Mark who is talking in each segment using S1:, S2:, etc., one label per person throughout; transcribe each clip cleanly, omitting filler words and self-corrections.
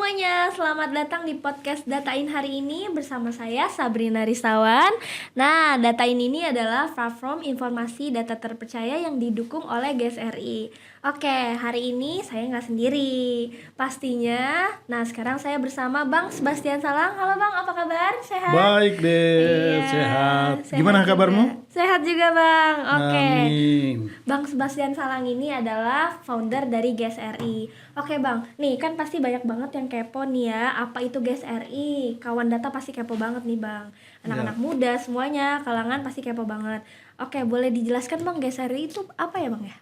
S1: semuanya, selamat datang di podcast Datain hari ini bersama saya Sabrina Risawan. Nah, Datain ini adalah platform informasi data terpercaya yang didukung oleh GSRI. Oke, hari ini saya nggak sendiri pastinya. Nah, sekarang saya bersama Bang Sebastian Salang. Halo Bang, apa kabar? Sehat?
S2: Baik deh,
S1: Iya,
S2: sehat.
S1: sehat
S2: Gimana
S1: juga.
S2: kabarmu?
S1: Sehat juga Bang. Oke.
S2: Amin.
S1: Bang Sebastian Salang ini adalah founder dari GSRI. Oke Bang, nih kan pasti banyak banget yang kepo nih ya, apa itu GSRI? Kawan data pasti kepo banget nih Bang. Anak-anak
S2: Ya.
S1: muda semuanya, kalangan pasti kepo banget. Oke, boleh dijelaskan Bang GSRI itu apa ya Bang ya?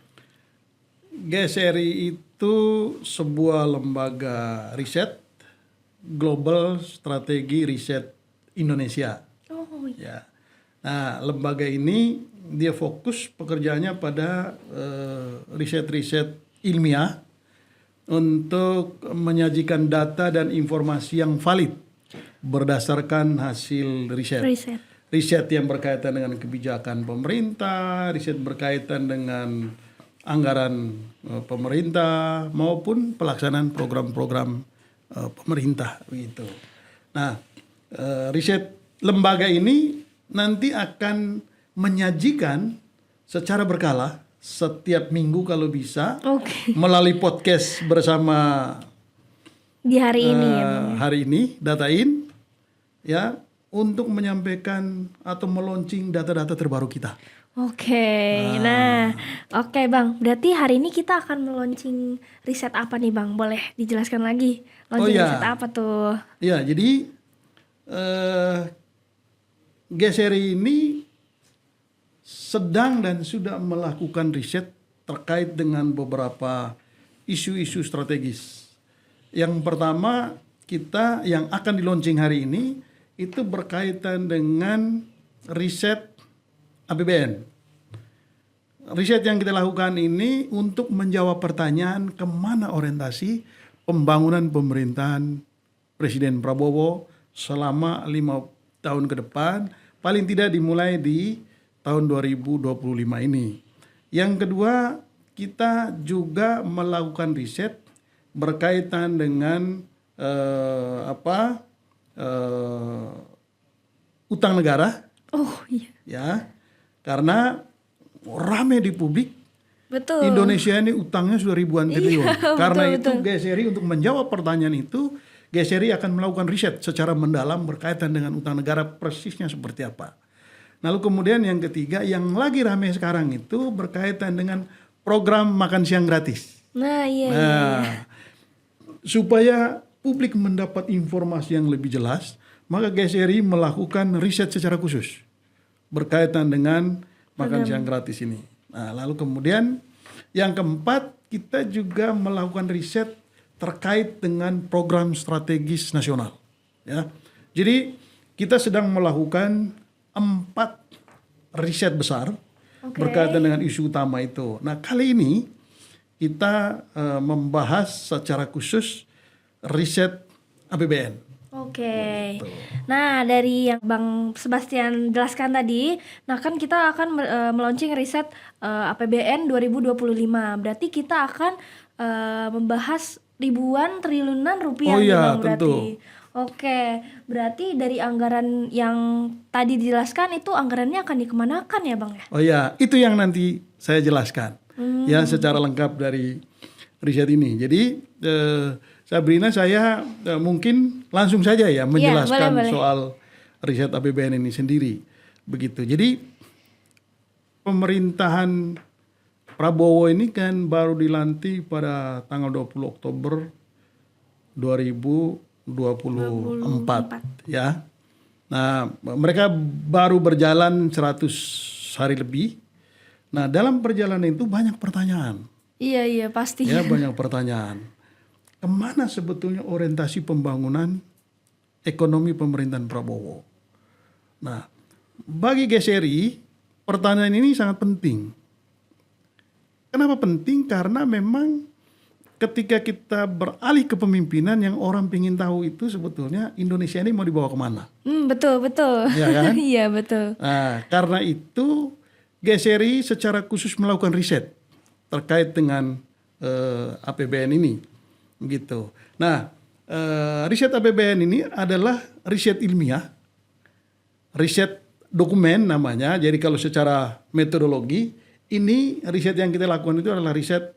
S2: GSRI itu sebuah lembaga riset global strategi riset Indonesia.
S1: Oh iya.
S2: Ya. Nah, lembaga ini dia fokus pekerjaannya pada riset-riset ilmiah untuk menyajikan data dan informasi yang valid berdasarkan hasil riset. Riset yang berkaitan dengan kebijakan pemerintah, riset berkaitan dengan anggaran pemerintah maupun pelaksanaan program-program pemerintah begitu. Nah, riset lembaga ini nanti akan menyajikan secara berkala setiap minggu kalau bisa melalui podcast bersama
S1: di hari ini ya Bang.
S2: Hari ini Datain ya untuk menyampaikan atau meluncing data-data terbaru kita.
S1: Oke, nah oke Bang, berarti hari ini kita akan meluncing riset apa nih Bang? Boleh dijelaskan lagi? Launching riset apa tuh?
S2: Ya, jadi GSRI ini sedang dan sudah melakukan riset terkait dengan beberapa isu-isu strategis. Yang pertama kita yang akan di-launching hari ini itu berkaitan dengan riset APBN. Riset yang kita lakukan ini untuk menjawab pertanyaan kemana orientasi pembangunan pemerintahan Presiden Prabowo selama 5 tahun ke depan, paling tidak dimulai di tahun 2025 ini. Yang kedua, kita juga melakukan riset berkaitan dengan utang negara.
S1: Oh iya.
S2: Ya, karena rame di publik.
S1: Betul.
S2: Indonesia ini utangnya sudah ribuan triliun. Karena
S1: betul.
S2: GSRI untuk menjawab pertanyaan itu, GSRI akan melakukan riset secara mendalam berkaitan dengan utang negara persisnya seperti apa. Lalu kemudian yang ketiga, yang lagi rame sekarang itu berkaitan dengan program makan siang gratis.
S1: Nah iya.
S2: Supaya publik mendapat informasi yang lebih jelas, maka GSRI melakukan riset secara khusus berkaitan dengan makan siang gratis ini. Nah, lalu kemudian yang keempat, kita juga melakukan riset terkait dengan program strategis nasional. Ya, jadi kita sedang melakukan 4 riset besar berkaitan dengan isu utama itu. Nah, kali ini kita membahas secara khusus riset APBN.
S1: Oke. Nah, dari yang Bang Sebastian jelaskan tadi, nah kan kita akan melaunching riset APBN 2025. Berarti kita akan membahas ribuan triliunan rupiah nih Bang berarti.
S2: Tentu.
S1: Oke, berarti dari anggaran yang tadi dijelaskan itu anggarannya akan dikemanakan ya Bang ya?
S2: Oh ya, itu yang nanti saya jelaskan ya secara lengkap dari riset ini. Jadi Sabrina, saya mungkin langsung saja ya menjelaskan
S1: boleh.
S2: soal riset APBN ini sendiri. Begitu. Jadi pemerintahan Prabowo ini kan baru dilantik pada tanggal 20 Oktober 2024 ya. Nah, mereka baru berjalan 100 hari lebih. Nah, dalam perjalanan itu banyak pertanyaan.
S1: Iya pastinya.
S2: Ya, banyak pertanyaan. Kemana sebetulnya orientasi pembangunan ekonomi pemerintahan Prabowo? Nah, bagi GSRI, pertanyaan ini sangat penting. Kenapa penting? Karena memang ketika kita beralih ke pemimpinan, yang orang ingin tahu itu sebetulnya Indonesia ini mau dibawa kemana?
S1: Betul.
S2: Ya kan?
S1: Iya betul.
S2: Nah, karena itu GSRI secara khusus melakukan riset terkait dengan APBN ini. Gitu. Nah, riset APBN ini adalah riset ilmiah, riset dokumen namanya. Jadi kalau secara metodologi, ini riset yang kita lakukan itu adalah riset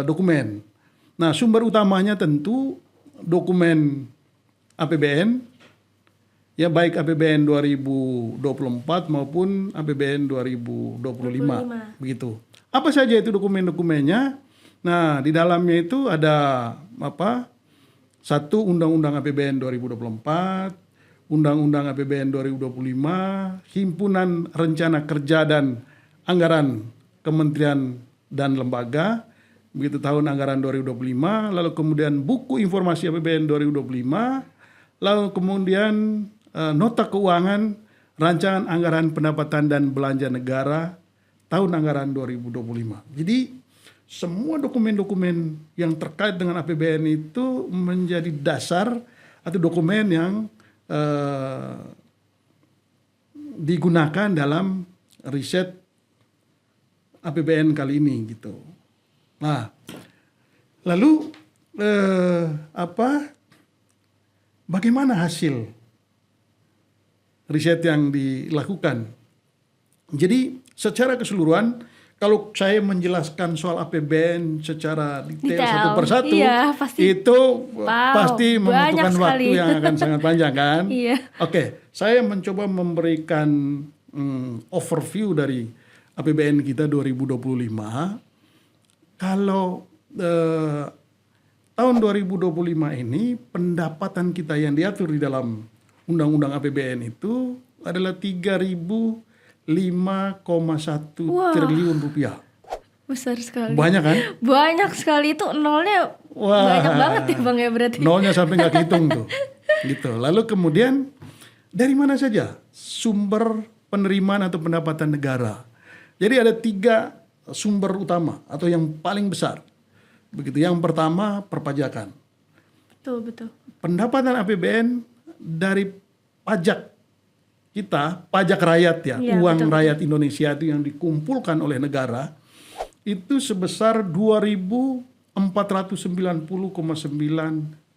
S2: dokumen. Nah, sumber utamanya tentu dokumen APBN, ya baik APBN 2024 maupun APBN 2025. Begitu. Apa saja itu dokumen-dokumennya? Nah, di dalamnya itu ada satu Undang-Undang APBN 2024, Undang-Undang APBN 2025, Himpunan Rencana Kerja dan Anggaran Kementerian dan Lembaga, begitu tahun anggaran 2025, lalu kemudian buku informasi APBN 2025, lalu kemudian nota keuangan rancangan anggaran pendapatan dan belanja negara tahun anggaran 2025. Jadi semua dokumen-dokumen yang terkait dengan APBN itu menjadi dasar atau dokumen yang digunakan dalam riset APBN kali ini gitu. Nah, lalu bagaimana hasil riset yang dilakukan? Jadi secara keseluruhan, kalau saya menjelaskan soal APBN secara detail satu persatu, itu pasti membutuhkan waktu yang akan sangat panjang kan?
S1: Iya.
S2: Oke, saya mencoba memberikan overview dari APBN kita 2025. Kalau tahun 2025 ini pendapatan kita yang diatur di dalam Undang-Undang APBN itu adalah 3.005,1 triliun rupiah.
S1: Besar sekali.
S2: Banyak kan?
S1: Banyak sekali, itu nolnya banyak banget ya Bang ya berarti.
S2: Nolnya sampai nggak hitung tuh. Gitu. Lalu kemudian dari mana saja sumber penerimaan atau pendapatan negara? Jadi ada 3 sumber utama atau yang paling besar. Begitu. Yang pertama perpajakan.
S1: Betul.
S2: Pendapatan APBN dari pajak kita, pajak rakyat ya, uang rakyat Indonesia itu yang dikumpulkan oleh negara itu sebesar 2.490,9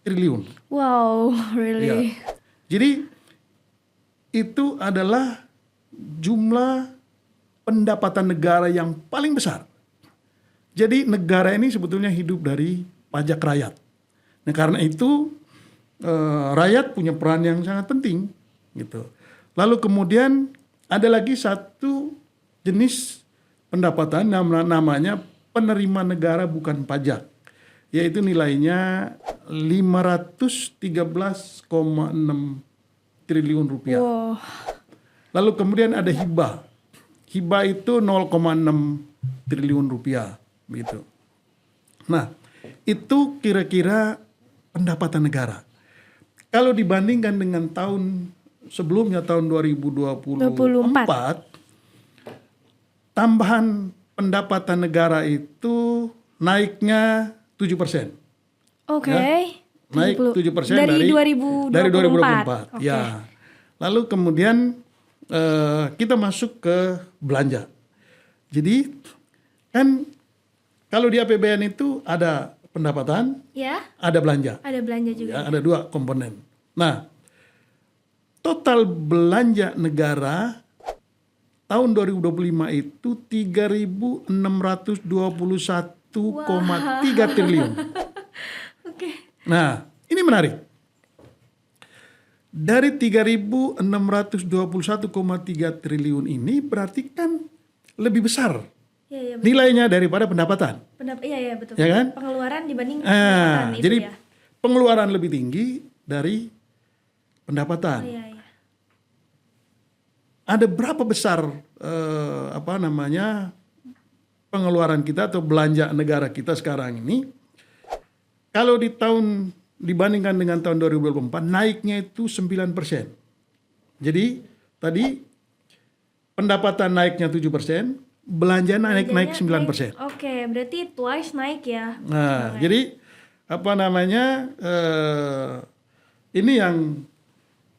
S2: triliun.
S1: Wow, really?
S2: Ya. Jadi itu adalah jumlah pendapatan negara yang paling besar. Jadi negara ini sebetulnya hidup dari pajak rakyat. Nah, karena itu rakyat punya peran yang sangat penting gitu. Lalu kemudian ada lagi satu jenis pendapatan namanya penerimaan negara bukan pajak, yaitu nilainya 513,6 triliun rupiah.
S1: Wow.
S2: Lalu kemudian ada hibah. Hibah itu 0,6 triliun rupiah, begitu. Nah, itu kira-kira pendapatan negara. Kalau dibandingkan dengan tahun sebelumnya, tahun 2024, tambahan pendapatan negara itu naiknya 7%.
S1: Oke.
S2: Ya, naik 7%
S1: dari 2024.
S2: Okay. Ya. Lalu kemudian kita masuk ke belanja. Jadi kan kalau di APBN itu ada pendapatan,
S1: ya,
S2: ada belanja.
S1: Ada belanja juga.
S2: Ya, ada 2 komponen. Nah, total belanja negara tahun 2025 itu 3.621,3 triliun.
S1: Oke.
S2: Nah, ini menarik. Dari 3.621,3 triliun ini berarti kan lebih besar nilainya daripada pendapatan.
S1: Iya, betul.
S2: Ya kan?
S1: Pengeluaran dibanding pendapatan itu
S2: jadi
S1: ya.
S2: pengeluaran lebih tinggi dari pendapatan.
S1: Iya.
S2: Ada berapa besar pengeluaran kita atau belanja negara kita sekarang ini? Kalau dibandingkan dengan tahun 2024 naiknya itu 9%. Jadi tadi pendapatan naiknya 7%, belanja naik 9%.
S1: Oke, berarti twice naik ya.
S2: Nah, jadi ini yang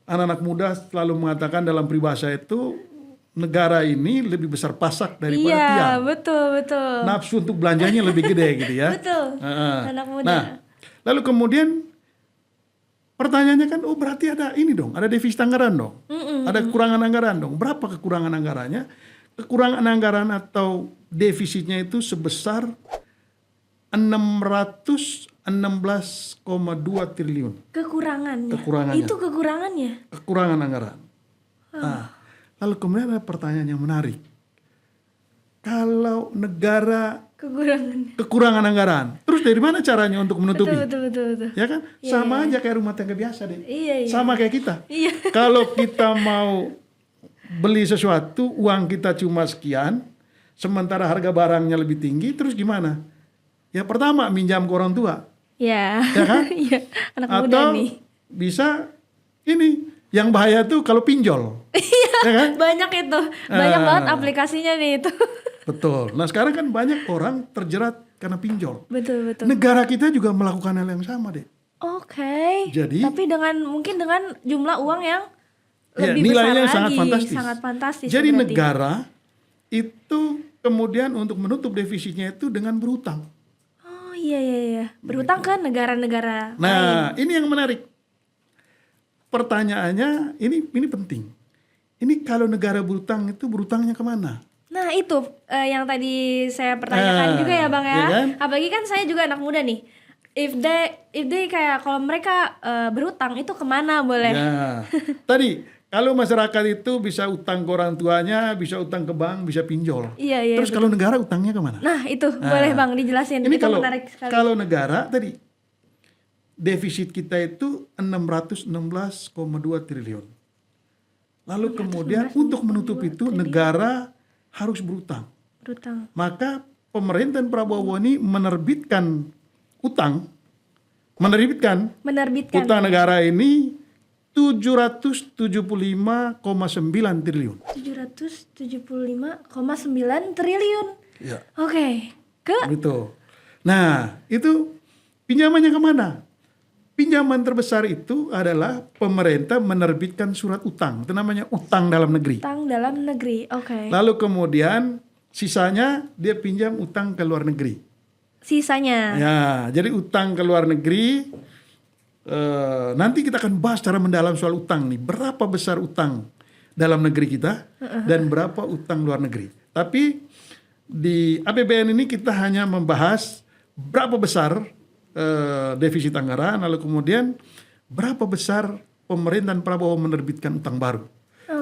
S2: anak-anak muda selalu mengatakan dalam peribahasa itu, negara ini lebih besar pasak daripada tiang.
S1: Iya, betul.
S2: Nafsu untuk belanjanya lebih gede gitu ya.
S1: Betul. Anak muda.
S2: Nah, lalu kemudian Pertanyaannya kan, oh berarti ada ini dong, ada defisit anggaran dong. Ada kekurangan anggaran dong. Berapa kekurangan anggarannya? Kekurangan anggaran atau defisitnya itu sebesar 616,2 triliun.
S1: Kekurangannya. Itu kekurangannya.
S2: Kekurangan anggaran. Nah, lalu kemudian ada pertanyaan yang menarik. Kalau negara kekurangan anggaran, terus dari mana caranya untuk menutupi?
S1: Betul.
S2: Ya kan? Sama aja kayak rumah tangga biasa deh.
S1: Iya.
S2: Sama kayak kita. Kalau kita mau beli sesuatu, uang kita cuma sekian, sementara harga barangnya lebih tinggi, terus gimana? Ya pertama minjam ke orang tua. Ya kan?
S1: Iya, anak
S2: atau
S1: muda nih.
S2: Bisa ini yang bahaya tuh kalau pinjol. Ya kan?
S1: Banyak itu. Banyak banget aplikasinya nih itu.
S2: Betul. Nah sekarang kan banyak orang terjerat karena pinjol.
S1: Betul.
S2: Negara kita juga melakukan hal yang sama deh.
S1: Oke.
S2: Jadi,
S1: tapi mungkin dengan jumlah uang yang lebih
S2: nilainya
S1: besar lagi.
S2: sangat fantastis.
S1: Jadi
S2: berarti negara itu kemudian untuk menutup defisitnya itu dengan berhutang.
S1: Oh iya. Berhutang ke negara-negara
S2: Nah, ini yang menarik. Pertanyaannya ini penting. Ini kalau negara berhutang itu berhutangnya kemana?
S1: Nah itu yang tadi saya pertanyakan juga ya Bang ya.
S2: Kan?
S1: Apalagi kan saya juga anak muda nih. If they kayak kalau mereka berhutang itu kemana boleh?
S2: Ya. Tadi kalau masyarakat itu bisa utang ke orang tuanya, bisa utang ke bank, bisa pinjol.
S1: Iya.
S2: Terus kalau negara utangnya kemana?
S1: Nah itu boleh Bang dijelasin.
S2: Ini
S1: itu menarik sekali.
S2: Kalau negara tadi defisit kita itu 616,2 triliun. Lalu kemudian untuk menutup itu negara harus berutang. Maka pemerintahan Prabowo ini menerbitkan utang utang negara ini 775,9 triliun.
S1: 775,9 triliun.
S2: Ya.
S1: Oke.
S2: Gitu. Nah, itu pinjamannya kemana? Pinjaman terbesar itu adalah pemerintah menerbitkan surat utang. Itu namanya utang dalam negeri.
S1: Utang dalam negeri, oke.
S2: Lalu kemudian sisanya dia pinjam utang ke luar negeri.
S1: Sisanya.
S2: Ya, jadi utang ke luar negeri. Nanti kita akan bahas secara mendalam soal utang nih. Berapa besar utang dalam negeri kita dan berapa utang luar negeri. Tapi di APBN ini kita hanya membahas berapa besar defisit anggaran, lalu kemudian berapa besar pemerintahan Prabowo menerbitkan utang baru.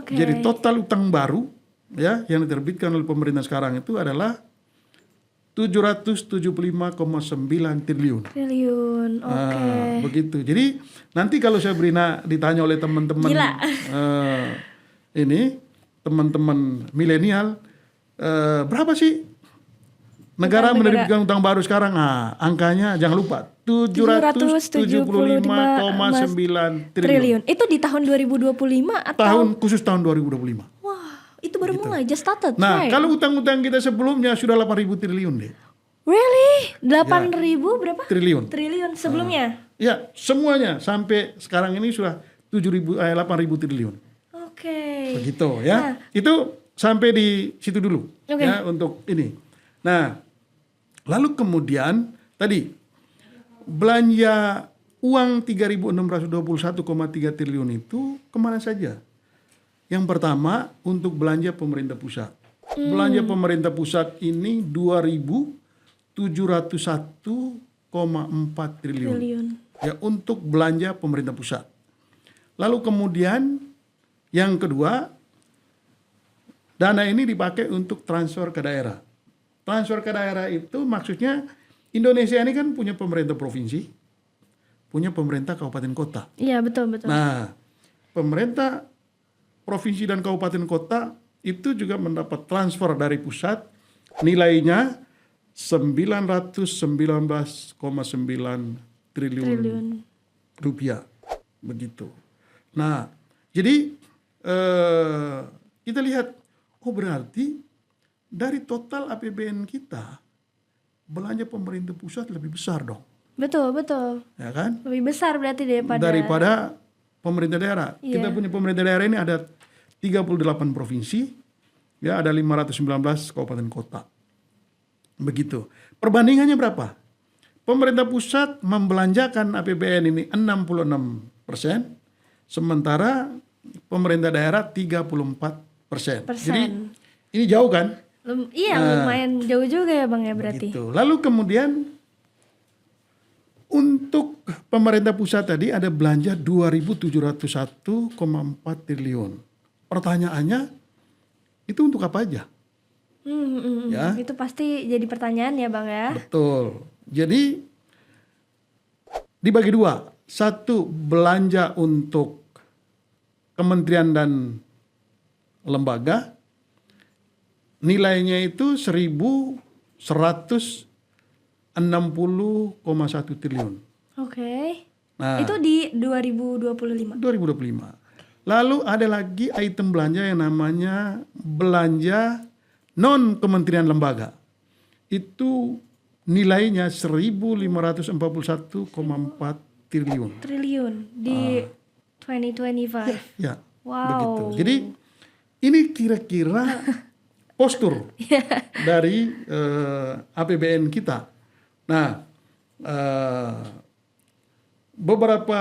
S2: Jadi total utang baru ya yang diterbitkan oleh pemerintah sekarang itu adalah 775,9 triliun. Begitu. Jadi nanti kalau Sabrina ditanya oleh teman-teman ini teman-teman milenial berapa sih negara menerbitkan utang baru sekarang? Nah, angkanya jangan lupa 775,9 triliun.
S1: Itu di tahun 2025 atau
S2: khusus tahun 2025.
S1: Wah, itu baru mulai just started.
S2: Nah, kalau utang-utang kita sebelumnya sudah 8.000 triliun deh.
S1: Really? 8.000 berapa?
S2: Triliun
S1: sebelumnya?
S2: Ya, semuanya sampai sekarang ini sudah 8.000 triliun.
S1: Oke.
S2: Begitu ya. Itu sampai di situ dulu ya untuk ini. Nah, lalu kemudian tadi belanja uang 3.621,3 triliun itu kemana saja? Yang pertama untuk belanja pemerintah pusat. Belanja pemerintah pusat ini 2.701,4 triliun. Ya, untuk belanja pemerintah pusat. Lalu kemudian yang kedua, dana ini dipakai untuk transfer ke daerah. Transfer ke daerah itu maksudnya Indonesia ini kan punya pemerintah provinsi, punya pemerintah kabupaten kota.
S1: Iya, betul.
S2: Nah, pemerintah provinsi dan kabupaten kota itu juga mendapat transfer dari pusat nilainya 919,9 triliun rupiah. Begitu. Nah, jadi kita lihat, berarti dari total APBN kita, belanja pemerintah pusat lebih besar dong.
S1: Betul.
S2: Ya kan?
S1: Lebih besar berarti
S2: daripada pemerintah daerah. Iya. Kita punya pemerintah daerah ini ada 38 provinsi, ya ada 519 kabupaten kota. Begitu. Perbandingannya berapa? Pemerintah pusat membelanjakan APBN ini 66 sementara pemerintah daerah 34%.
S1: Persen.
S2: Jadi ini jauh kan?
S1: Iya, lumayan jauh juga ya Bang ya berarti.
S2: Begitu. Lalu kemudian untuk pemerintah pusat tadi ada belanja 2.701,4 triliun. Pertanyaannya itu untuk apa aja? Ya.
S1: Itu pasti jadi pertanyaan ya Bang ya.
S2: Betul. Jadi dibagi dua. Satu, belanja untuk kementerian dan lembaga. Nilainya itu 1.160,1 triliun.
S1: Oke.
S2: Nah,
S1: Itu di 2025.
S2: 2025. Lalu ada lagi item belanja yang namanya belanja non kementerian lembaga. Itu nilainya 1.541,4 triliun.
S1: Triliun di 2025.
S2: Ya,
S1: Wow.
S2: begitu. Jadi ini kira-kira postur dari APBN kita. Nah, beberapa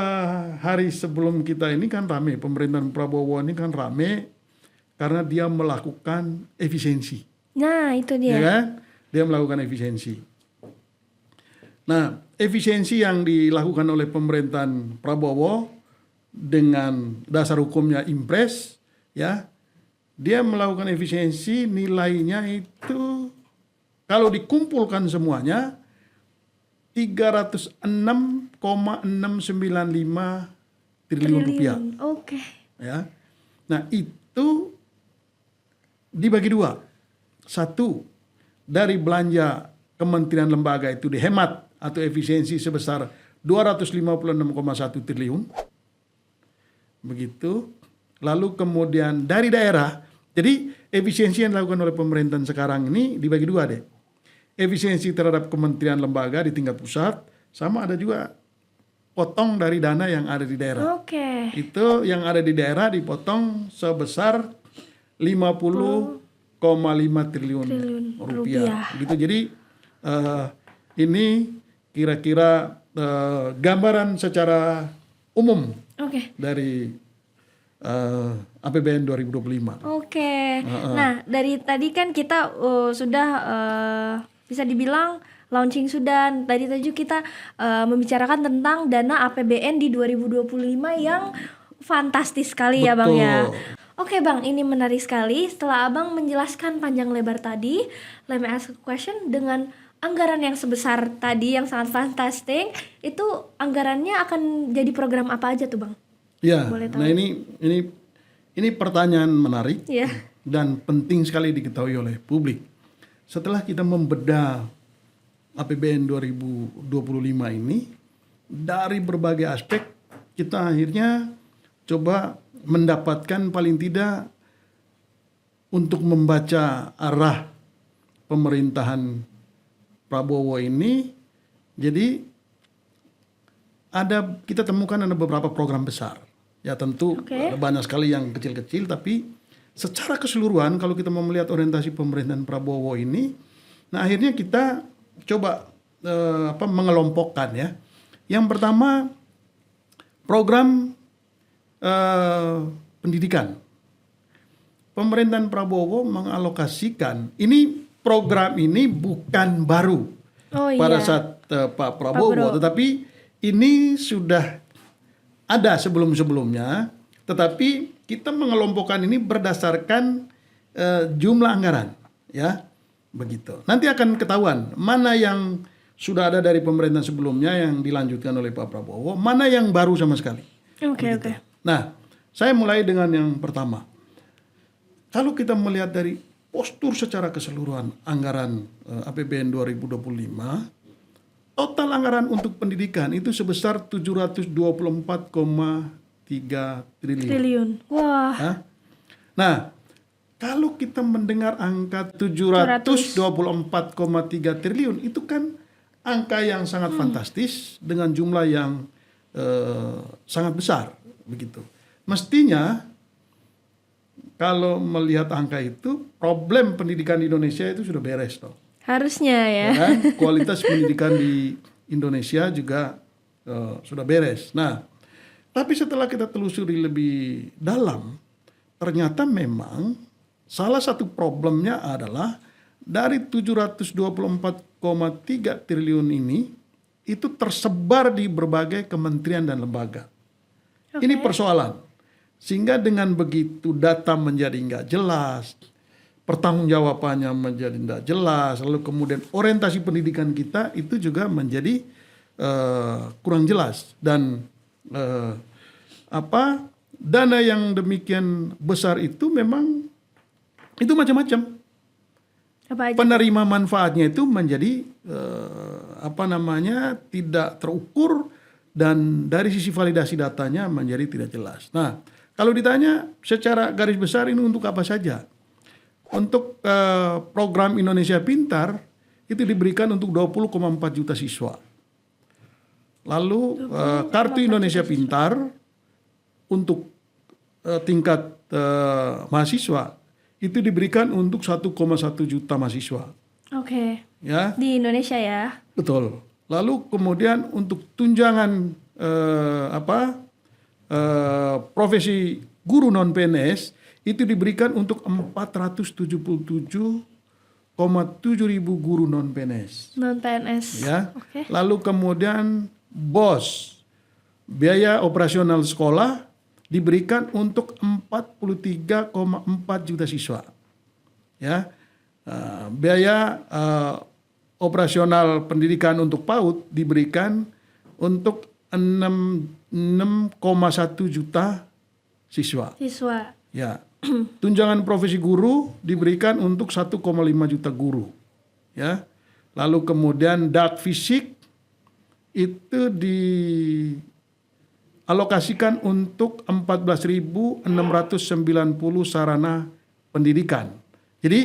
S2: hari sebelum kita ini kan rame, pemerintahan Prabowo ini kan rame karena dia melakukan efisiensi.
S1: Nah, itu
S2: Ya
S1: dia.
S2: kan? Dia melakukan efisiensi. Nah, efisiensi yang dilakukan oleh pemerintahan Prabowo dengan dasar hukumnya impres, ya, dia melakukan efisiensi nilainya itu kalau dikumpulkan semuanya 306,695 triliun rupiah.
S1: Oke.
S2: Ya. Nah, itu dibagi dua. Satu, dari belanja kementerian lembaga itu dihemat atau efisiensi sebesar 256,1 triliun. Begitu. Lalu kemudian dari daerah, jadi efisiensi yang dilakukan oleh pemerintahan sekarang ini dibagi dua deh. Efisiensi terhadap kementerian lembaga di tingkat pusat, sama ada juga potong dari dana yang ada di daerah.
S1: Oke.
S2: Itu yang ada di daerah dipotong sebesar 50,5 triliun rupiah. Gitu. Jadi ini kira-kira gambaran secara umum
S1: Oke.
S2: dari APBN 2025.
S1: Oke. Nah, dari tadi kan kita sudah bisa dibilang launching sudah. Tadi kita membicarakan tentang dana APBN di 2025 yang fantastis sekali ya Bang ya. Oke Bang, ini menarik sekali. Setelah Abang menjelaskan panjang lebar tadi, let me ask a question, dengan anggaran yang sebesar tadi yang sangat fantastik, itu anggarannya akan jadi program apa aja tuh Bang?
S2: Ya,
S1: Boleh tahu?
S2: nah ini pertanyaan menarik
S1: Iya.
S2: dan penting sekali diketahui oleh publik. Setelah kita membedah APBN 2025 ini dari berbagai aspek, kita akhirnya coba mendapatkan paling tidak untuk membaca arah pemerintahan Prabowo ini. Jadi kita temukan ada beberapa program besar. Ya tentu ada banyak sekali yang kecil-kecil, tapi secara keseluruhan kalau kita mau melihat orientasi pemerintahan Prabowo ini, nah akhirnya kita coba mengelompokkan ya. Yang pertama program pendidikan. Pemerintahan Prabowo mengalokasikan, ini program ini bukan baru pada saat Pak Prabowo, tetapi ini sudah ada sebelum-sebelumnya, tetapi kita mengelompokkan ini berdasarkan jumlah anggaran, ya, begitu. Nanti akan ketahuan mana yang sudah ada dari pemerintahan sebelumnya yang dilanjutkan oleh Pak Prabowo, mana yang baru sama sekali.
S1: Oke.
S2: Nah, saya mulai dengan yang pertama. Kalau kita melihat dari postur secara keseluruhan anggaran APBN 2025, total anggaran untuk pendidikan itu sebesar 724,3 triliun.
S1: Wah.
S2: Nah, kalau kita mendengar angka 724,3 triliun, itu kan angka yang sangat fantastis dengan jumlah yang sangat besar, begitu. Mestinya kalau melihat angka itu, problem pendidikan di Indonesia itu sudah beres, toh.
S1: Harusnya ya.
S2: Kan? Kualitas pendidikan di Indonesia juga sudah beres. Nah, Tapi setelah kita telusuri lebih dalam, ternyata memang salah satu problemnya adalah dari 724,3 triliun ini itu tersebar di berbagai kementerian dan lembaga. Ini persoalan. Sehingga dengan begitu data menjadi nggak jelas, pertanggungjawabannya menjadi nggak jelas, lalu kemudian orientasi pendidikan kita itu juga menjadi kurang jelas. Dan dana yang demikian besar itu memang itu macam-macam.
S1: Apa aja?
S2: Penerima manfaatnya itu menjadi tidak terukur dan dari sisi validasi datanya menjadi tidak jelas. Nah, kalau ditanya secara garis besar ini untuk apa saja? Untuk program Indonesia Pintar itu diberikan untuk 20,4 juta siswa. Lalu kartu Indonesia Pintar untuk tingkat mahasiswa itu diberikan untuk 1,1 juta mahasiswa.
S1: Oke.
S2: Ya.
S1: Di Indonesia ya.
S2: Betul. Lalu kemudian untuk tunjangan profesi guru non PNS itu diberikan untuk 477,7 ribu guru non PNS.
S1: Non PNS.
S2: Ya.
S1: Oke.
S2: Lalu kemudian BOS, biaya operasional sekolah diberikan untuk 43,4 juta siswa. Ya. Biaya operasional pendidikan untuk PAUD diberikan untuk 6,1 juta siswa. Ya. Tunjangan profesi guru diberikan untuk 1,5 juta guru. Ya. Lalu kemudian dak fisik itu dialokasikan untuk 14.690 sarana pendidikan. Jadi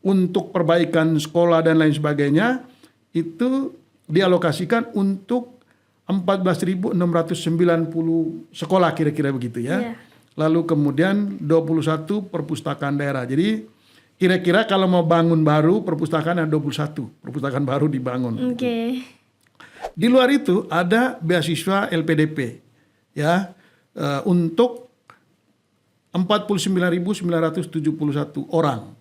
S2: untuk perbaikan sekolah dan lain sebagainya itu dialokasikan untuk 14.690 sekolah kira-kira begitu ya. Yeah. Lalu kemudian 21 perpustakaan daerah. Jadi kira-kira kalau mau bangun baru perpustakaan ada 21 perpustakaan baru dibangun.
S1: Oke. Okay.
S2: Di luar itu ada beasiswa LPDP ya untuk 49.971 orang.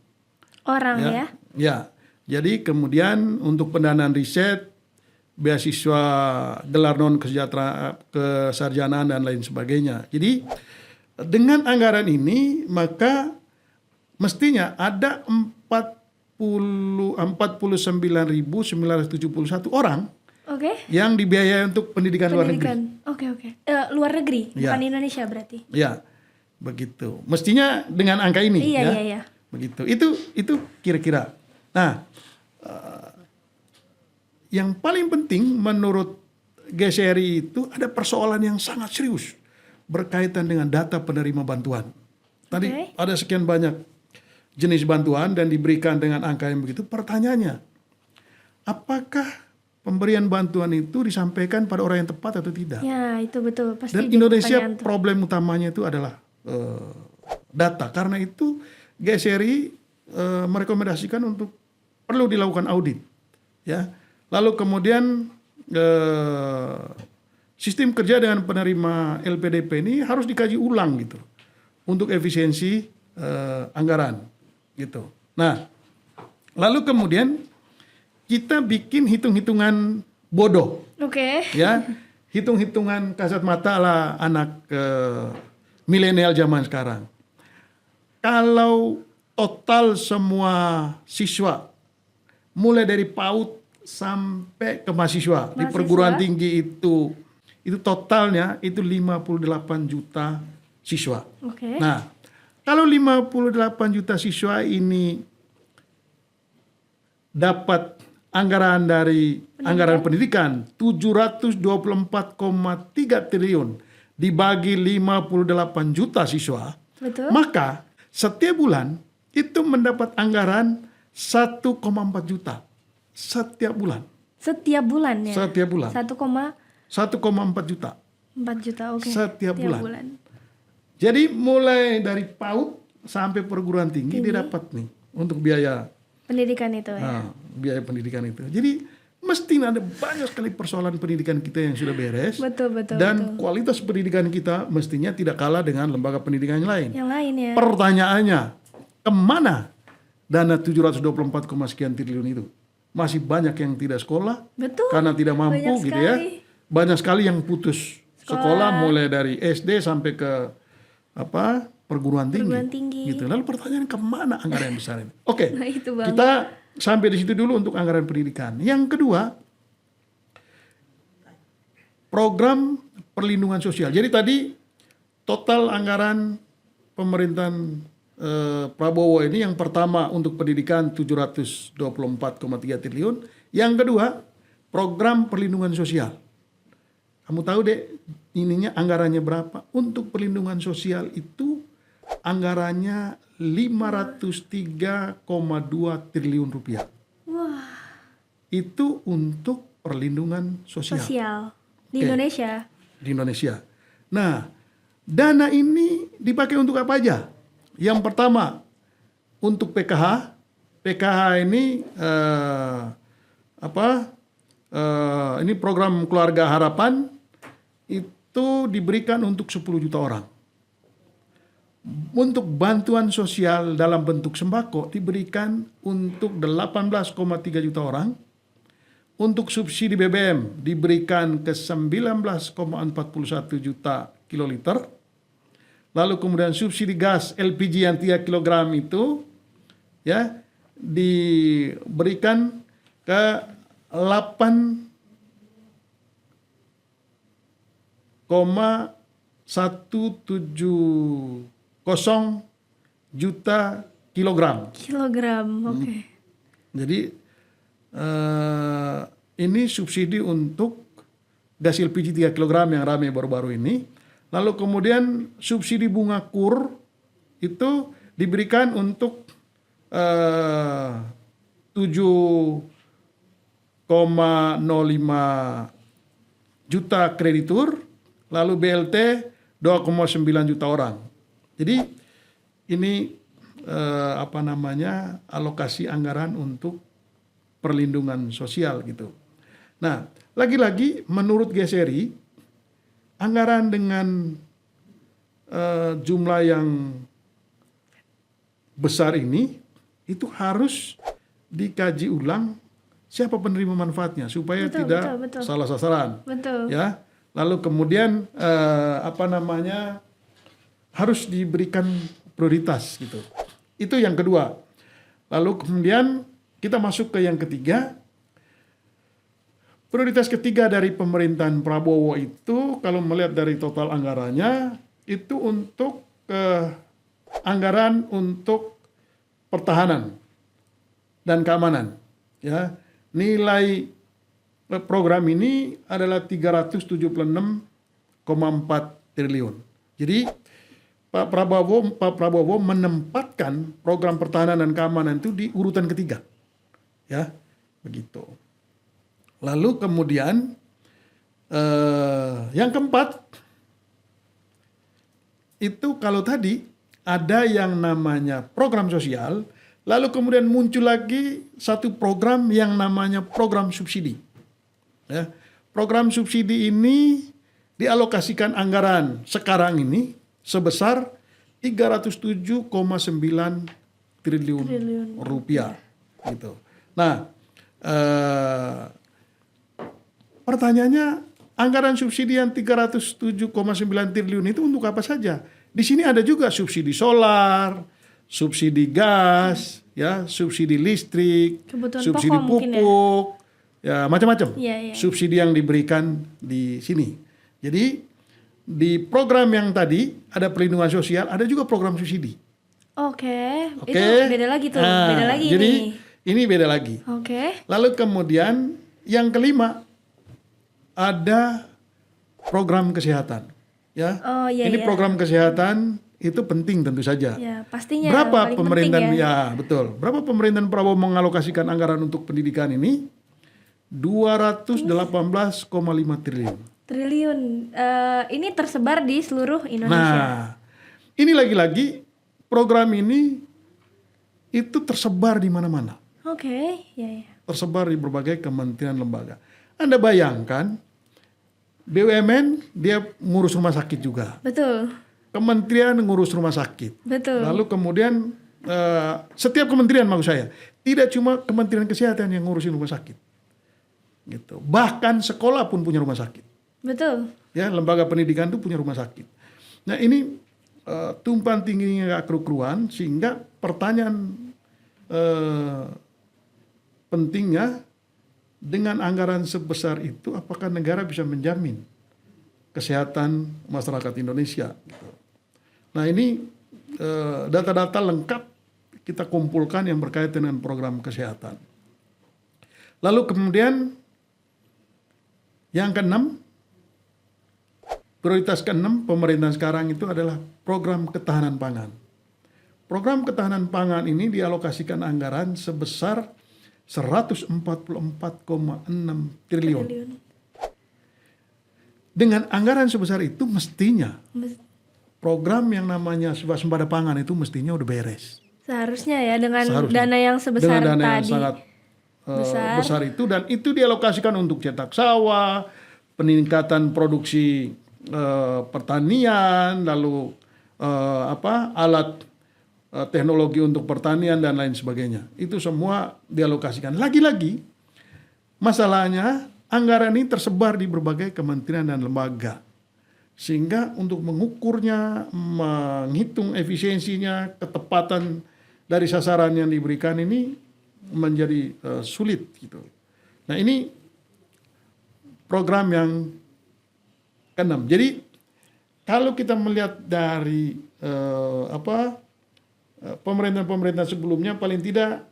S1: Orang ya?
S2: Ya. Jadi kemudian untuk pendanaan riset, beasiswa gelar non kesarjanaan dan lain sebagainya. Jadi dengan anggaran ini maka mestinya ada 49.971 orang yang dibiayai untuk pendidikan luar negeri.
S1: Oke. Luar negeri,
S2: ya.
S1: Bukan Indonesia berarti.
S2: Ya, begitu. Mestinya dengan angka ini.
S1: Iya.
S2: Begitu. Itu kira-kira. Nah, yang paling penting menurut GSRI itu ada persoalan yang sangat serius berkaitan dengan data penerima bantuan. Tadi ada sekian banyak jenis bantuan dan diberikan dengan angka yang begitu. Pertanyaannya, apakah pemberian bantuan itu disampaikan pada orang yang tepat atau tidak?
S1: Ya, itu betul. Pasti.
S2: Dan Indonesia problem utamanya itu adalah data. Karena itu GSRI merekomendasikan untuk perlu dilakukan audit. Ya. Lalu kemudian sistem kerja dengan penerima LPDP ini harus dikaji ulang gitu untuk efisiensi anggaran gitu. Nah, lalu kemudian kita bikin hitung-hitungan bodoh.
S1: Oke.
S2: Ya, hitung-hitungan kasat mata lah anak milenial zaman sekarang. Kalau total semua siswa mulai dari PAUD sampai ke mahasiswa di perguruan tinggi itu totalnya itu 58 juta siswa.
S1: Oke.
S2: Nah, kalau 58 juta siswa ini dapat anggaran dari anggaran pendidikan 724,3 triliun dibagi 58 juta siswa,
S1: betul.
S2: Maka setiap bulan itu mendapat anggaran 1,4 juta. Setiap bulan.
S1: Setiap bulan ya?
S2: Setiap bulan. 1,4 juta.
S1: 4 juta, oke.
S2: Setiap bulan. Jadi mulai dari PAUD sampai perguruan tinggi dia dapat nih untuk biaya
S1: pendidikan itu ya.
S2: Biaya pendidikan itu. Jadi mesti ada banyak sekali persoalan pendidikan kita yang sudah beres.
S1: Betul.
S2: Dan kualitas pendidikan kita mestinya tidak kalah dengan lembaga pendidikan yang lain.
S1: Yang lain ya.
S2: Pertanyaannya, kemana dana 724, sekian triliun itu? Masih banyak yang tidak sekolah
S1: Betul.
S2: karena tidak mampu
S1: Banyak
S2: gitu ya.
S1: sekali.
S2: Banyak sekali yang putus sekolah mulai dari SD sampai ke perguruan tinggi. Gitu. Lalu pertanyaan, kemana anggaran yang besar ini? Oke,
S1: Nah, itu Bang.
S2: kita sampai di situ dulu untuk anggaran pendidikan. Yang kedua, program perlindungan sosial. Jadi tadi total anggaran pemerintahan Prabowo ini, yang pertama untuk pendidikan 724,3 triliun. Yang kedua, program perlindungan sosial. Kamu tahu deh ininya anggarannya berapa? Untuk perlindungan sosial itu anggarannya 503,2 triliun rupiah.
S1: Wah,
S2: Itu untuk perlindungan sosial.
S1: di
S2: Oke.
S1: Indonesia.
S2: Di Indonesia. Nah, dana ini dipakai untuk apa aja? Yang pertama, untuk PKH. PKH ini ini program Keluarga Harapan, itu diberikan untuk 10 juta orang. Untuk bantuan sosial dalam bentuk sembako diberikan untuk 18,3 juta orang. Untuk subsidi BBM diberikan ke 19,41 juta kiloliter. Lalu kemudian subsidi gas LPG yang 3 kg itu ya diberikan ke 8,170 juta kilogram.
S1: Oke.
S2: Jadi ini subsidi untuk gas LPG 3 kg yang ramai baru-baru ini. Lalu kemudian subsidi bunga KUR itu diberikan untuk 7,05 juta kreditur, lalu BLT 2,9 juta orang. Jadi ini alokasi anggaran untuk perlindungan sosial gitu. Nah, lagi-lagi menurut GSRI, anggaran dengan jumlah yang besar ini itu harus dikaji ulang siapa penerima manfaatnya supaya tidak salah sasaran.
S1: Betul.
S2: Ya. Lalu kemudian harus diberikan prioritas gitu. Itu yang kedua. Lalu kemudian kita masuk ke yang ketiga. Prioritas ketiga dari pemerintahan Prabowo itu kalau melihat dari total anggarannya itu untuk anggaran untuk pertahanan dan keamanan. Ya, nilai program ini adalah 376,4 triliun. Jadi Pak Prabowo menempatkan program pertahanan dan keamanan itu di urutan ketiga. Ya, begitu. Lalu kemudian yang keempat itu kalau tadi ada yang namanya program sosial, lalu kemudian muncul lagi satu program yang namanya program subsidi. Ya, program subsidi ini dialokasikan anggaran sekarang ini sebesar 307,9 triliun rupiah. Gitu. Nah, pertanyaannya, anggaran subsidi yang 307,9 triliun itu untuk apa saja? Di sini ada juga subsidi solar, subsidi gas, ya, subsidi listrik,
S1: Kebutuhan
S2: subsidi
S1: pokok
S2: pupuk, ya macam-macam.
S1: Iya.
S2: Subsidi yang diberikan di sini. Jadi di program yang tadi ada perlindungan sosial, ada juga program subsidi.
S1: Oke.
S2: Oke.
S1: Itu beda lagi tuh, beda lagi
S2: jadi,
S1: nih.
S2: ini beda lagi.
S1: Oke.
S2: Lalu kemudian yang kelima ada program kesehatan. Ya.
S1: Oh, iya,
S2: ini
S1: iya.
S2: program kesehatan itu penting tentu saja.
S1: Ya, pastinya.
S2: Berapa
S1: paling
S2: pemerintahan
S1: penting
S2: ya betul. Berapa pemerintahan Prabowo mengalokasikan anggaran untuk pendidikan ini? 218,5 triliun.
S1: Triliun. Ini tersebar di seluruh Indonesia.
S2: Nah, ini lagi-lagi program ini itu tersebar di mana-mana.
S1: Oke, ya.
S2: tersebar di berbagai kementerian lembaga. Anda bayangkan BUMN dia ngurus rumah sakit juga.
S1: Betul.
S2: Kementerian ngurus rumah sakit.
S1: Betul.
S2: Lalu kemudian setiap kementerian maksud saya, tidak cuma Kementerian Kesehatan yang ngurusin rumah sakit. Gitu. Bahkan sekolah pun punya rumah sakit.
S1: Betul.
S2: Ya, lembaga pendidikan itu punya rumah sakit. Nah, ini tumpang tingginya gak keruan sehingga pertanyaan pentingnya dengan anggaran sebesar itu apakah negara bisa menjamin kesehatan masyarakat Indonesia gitu. Nah, ini data-data lengkap kita kumpulkan yang berkaitan dengan program kesehatan. Lalu kemudian yang keenam, prioritas keenam pemerintahan sekarang itu adalah program ketahanan pangan. Program ketahanan pangan ini dialokasikan anggaran sebesar 144,6 triliun. Dengan anggaran sebesar itu mestinya program yang namanya swasembada pangan itu mestinya udah beres.
S1: Seharusnya ya dengan dana yang sebesar
S2: dengan dana
S1: tadi.
S2: yang sangat besar itu, dan itu dialokasikan untuk cetak sawah, peningkatan produksi pertanian, lalu alat teknologi untuk pertanian dan lain sebagainya. Itu semua dialokasikan. Lagi-lagi masalahnya anggaran ini tersebar di berbagai kementerian dan lembaga. Sehingga untuk mengukurnya, menghitung efisiensinya, ketepatan dari sasaran yang diberikan ini menjadi sulit gitu. Nah, ini program yang keenam. Jadi kalau kita melihat dari pemerintahan sebelumnya, paling tidak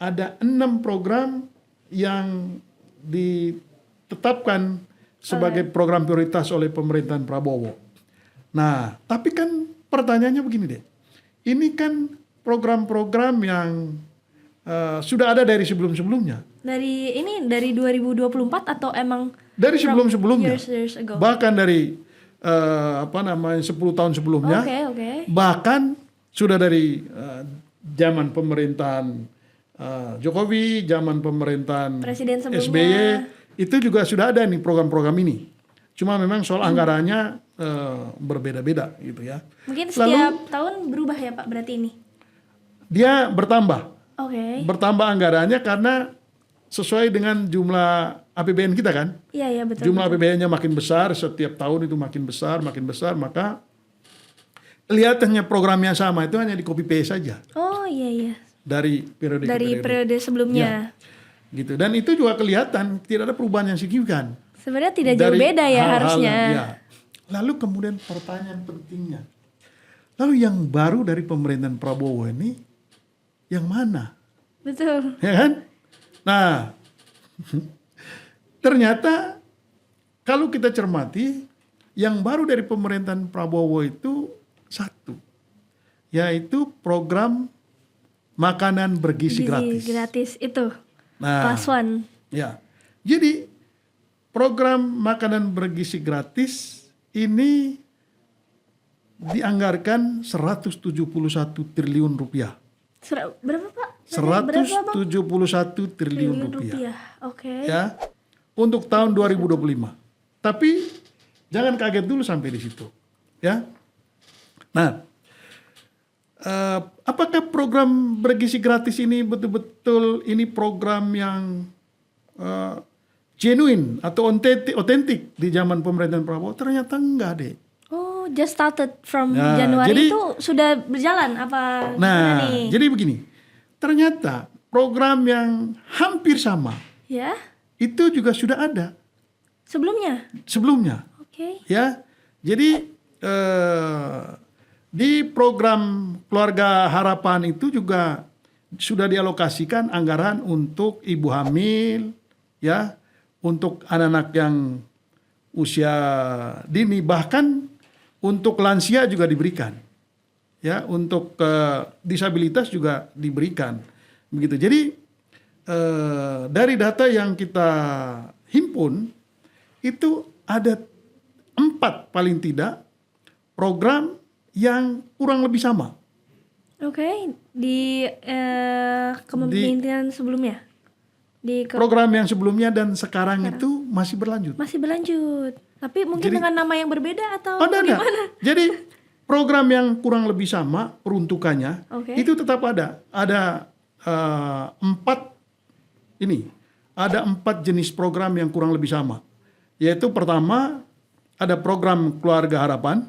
S2: ada 6 program yang ditetapkan sebagai program prioritas oleh pemerintahan Prabowo. Nah, tapi kan pertanyaannya begini deh. Ini kan program-program yang sudah ada dari sebelum-sebelumnya.
S1: Dari 2024 atau emang
S2: dari sebelum-sebelumnya.
S1: Years ago.
S2: Bahkan dari 10 tahun sebelumnya.
S1: Okay.
S2: Bahkan sudah dari zaman pemerintahan Jokowi, zaman pemerintahan
S1: Presiden sebelumnya.
S2: SBY, itu juga sudah ada nih program-program ini. Cuma memang soal anggarannya berbeda-beda gitu ya.
S1: Mungkin setiap tahun berubah ya Pak berarti ini?
S2: Dia bertambah.
S1: Oke.
S2: Bertambah anggarannya karena sesuai dengan jumlah APBN kita kan.
S1: Iya betul.
S2: Jumlah APBN-nya makin besar, setiap tahun itu makin besar, maka kelihatannya programnya sama, itu hanya di copy paste saja.
S1: Oh iya.
S2: Dari periode
S1: sebelumnya.
S2: Ya, gitu. Dan itu juga kelihatan tidak ada perubahan yang signifikan.
S1: Sebenarnya tidak jauh beda ya harusnya.
S2: Ya. Lalu kemudian pertanyaan pentingnya, lalu yang baru dari pemerintahan Prabowo ini yang mana?
S1: Betul.
S2: Ya kan? Nah, ternyata kalau kita cermati, yang baru dari pemerintahan Prabowo itu satu, yaitu program makanan bergizi gratis.
S1: Gratis itu.
S2: Nah,
S1: Plus one.
S2: Ya, jadi program makanan bergizi gratis ini dianggarkan 171 triliun rupiah.
S1: Berapa Pak?
S2: 171 triliun rupiah.
S1: Oke.
S2: Ya, untuk tahun 2025. Tapi jangan kaget dulu sampai di situ. Ya. Nah, apakah program bergizi gratis ini betul-betul ini program yang genuine atau otentik di zaman pemerintahan Prabowo? Ternyata enggak deh.
S1: Oh, just started from Januari jadi, itu sudah berjalan apa?
S2: Nah, jadi begini. Ternyata program yang hampir sama,
S1: ya,
S2: itu juga sudah ada. Sebelumnya.
S1: Oke.
S2: Ya, jadi di program Keluarga Harapan itu juga sudah dialokasikan anggaran untuk ibu hamil, ya, untuk anak-anak yang usia dini, bahkan untuk lansia juga diberikan, ya, untuk disabilitas juga diberikan, begitu. Jadi dari data yang kita himpun itu ada 4 paling tidak program yang kurang lebih sama.
S1: Oke, di kepemimpinan sebelumnya.
S2: program yang sebelumnya dan sekarang itu masih berlanjut.
S1: Masih berlanjut. Tapi mungkin dengan nama yang berbeda atau
S2: Ada.
S1: gimana?
S2: Jadi program yang kurang lebih sama peruntukannya
S1: Oke.
S2: itu tetap ada. Ada ada 4 jenis program yang kurang lebih sama. Yaitu pertama ada program Keluarga Harapan,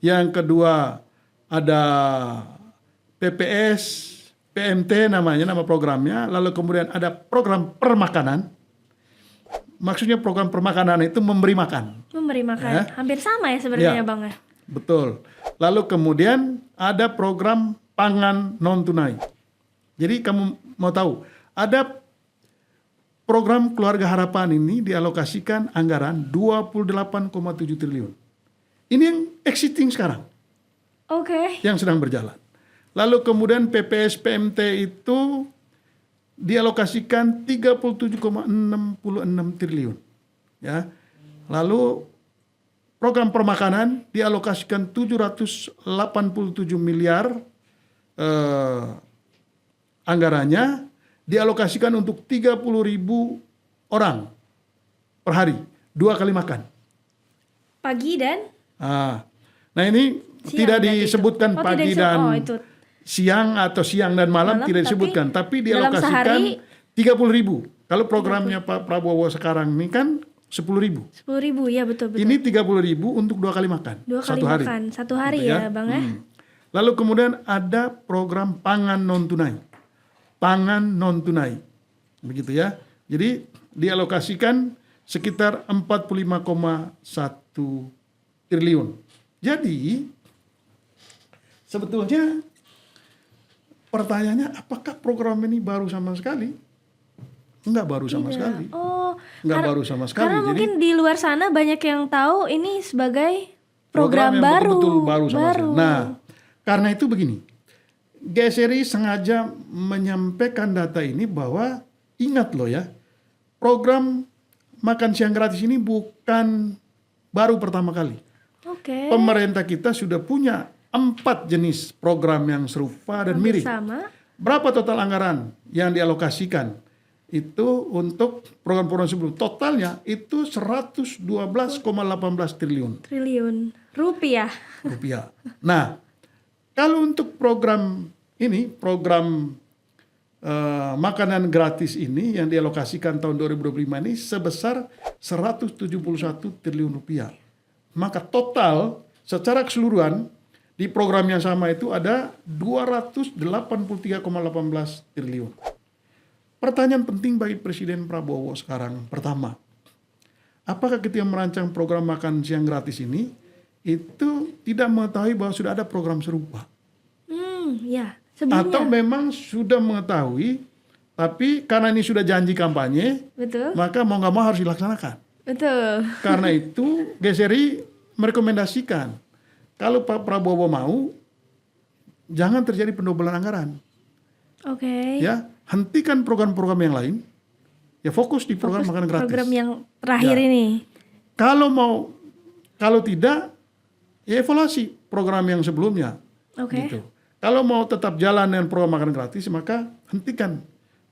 S2: yang kedua ada PPS, PMT namanya, nama programnya, lalu kemudian ada program permakanan. Maksudnya program permakanan itu memberi makan.
S1: Memberi makan.
S2: Ya.
S1: Hampir sama ya sebenarnya
S2: Ya.
S1: Bang ya.
S2: Betul. Lalu kemudian ada program pangan non tunai. Jadi kamu mau tahu, ada program Keluarga Harapan ini dialokasikan anggaran 28,7 triliun. Ini yang existing sekarang,
S1: Oke.
S2: yang sedang berjalan. Lalu kemudian PPS PMT itu dialokasikan 37,66 triliun. Ya. Lalu program permakanan dialokasikan 787 miliar anggarannya, dialokasikan untuk 30.000 orang per hari, 2 kali makan.
S1: Pagi dan
S2: Nah ini
S1: siang
S2: tidak
S1: berarti
S2: disebutkan
S1: itu.
S2: pagi
S1: Tidak
S2: dan
S1: itu.
S2: siang atau siang dan malam tidak disebutkan, tapi
S1: dalam
S2: dialokasikan
S1: sehari
S2: 30.000. Kalau programnya Pak Prabowo sekarang ini kan 10.000.
S1: 10.000 ya betul.
S2: Ini 30.000 untuk 2 kali makan.
S1: 2 kali
S2: satu hari.
S1: makan satu hari
S2: Gitu
S1: ya Bang ya.
S2: Lalu kemudian ada program pangan non tunai. Pangan non tunai. Begitu ya. Jadi dialokasikan sekitar 45,1 triliun. Jadi sebetulnya pertanyaannya, apakah program ini baru sama sekali? Enggak baru sama sekali.
S1: Oh,
S2: Enggak baru sama sekali.
S1: karena
S2: Jadi
S1: mungkin di luar sana banyak yang tahu ini sebagai program
S2: yang
S1: baru.
S2: betul-betul baru sama sekali. Nah, karena itu begini. GSRI sengaja menyampaikan data ini bahwa ingat loh ya, program makan siang gratis ini bukan baru pertama kali.
S1: Oke.
S2: Pemerintah kita sudah punya 4 jenis program yang serupa dan mirip.
S1: Sama.
S2: Berapa total anggaran yang dialokasikan itu untuk program-program sebelum? Totalnya itu 112,18 triliun
S1: Triliun rupiah.
S2: rupiah. Nah, kalau untuk program ini, program makanan gratis ini yang dialokasikan tahun 2025 ini sebesar 171 triliun rupiah. Maka total secara keseluruhan di program yang sama itu ada 283,18 triliun. Pertanyaan penting bagi Presiden Prabowo sekarang, pertama, apakah ketika merancang program makan siang gratis ini itu tidak mengetahui bahwa sudah ada program serupa?
S1: Ya, sebelumnya.
S2: Atau memang sudah mengetahui, tapi karena ini sudah janji kampanye,
S1: Betul.
S2: maka mau nggak mau harus dilaksanakan.
S1: Betul.
S2: Karena itu GSRI merekomendasikan, kalau Pak Prabowo mau, jangan terjadi pendobelan anggaran.
S1: Oke.
S2: Ya, hentikan program-program yang lain, ya fokus di program makanan gratis.
S1: Program yang terakhir
S2: Ya.
S1: ini.
S2: Kalau tidak, ya evaluasi program yang sebelumnya.
S1: Oke.
S2: Gitu. Kalau mau tetap jalan dengan program makan gratis, maka hentikan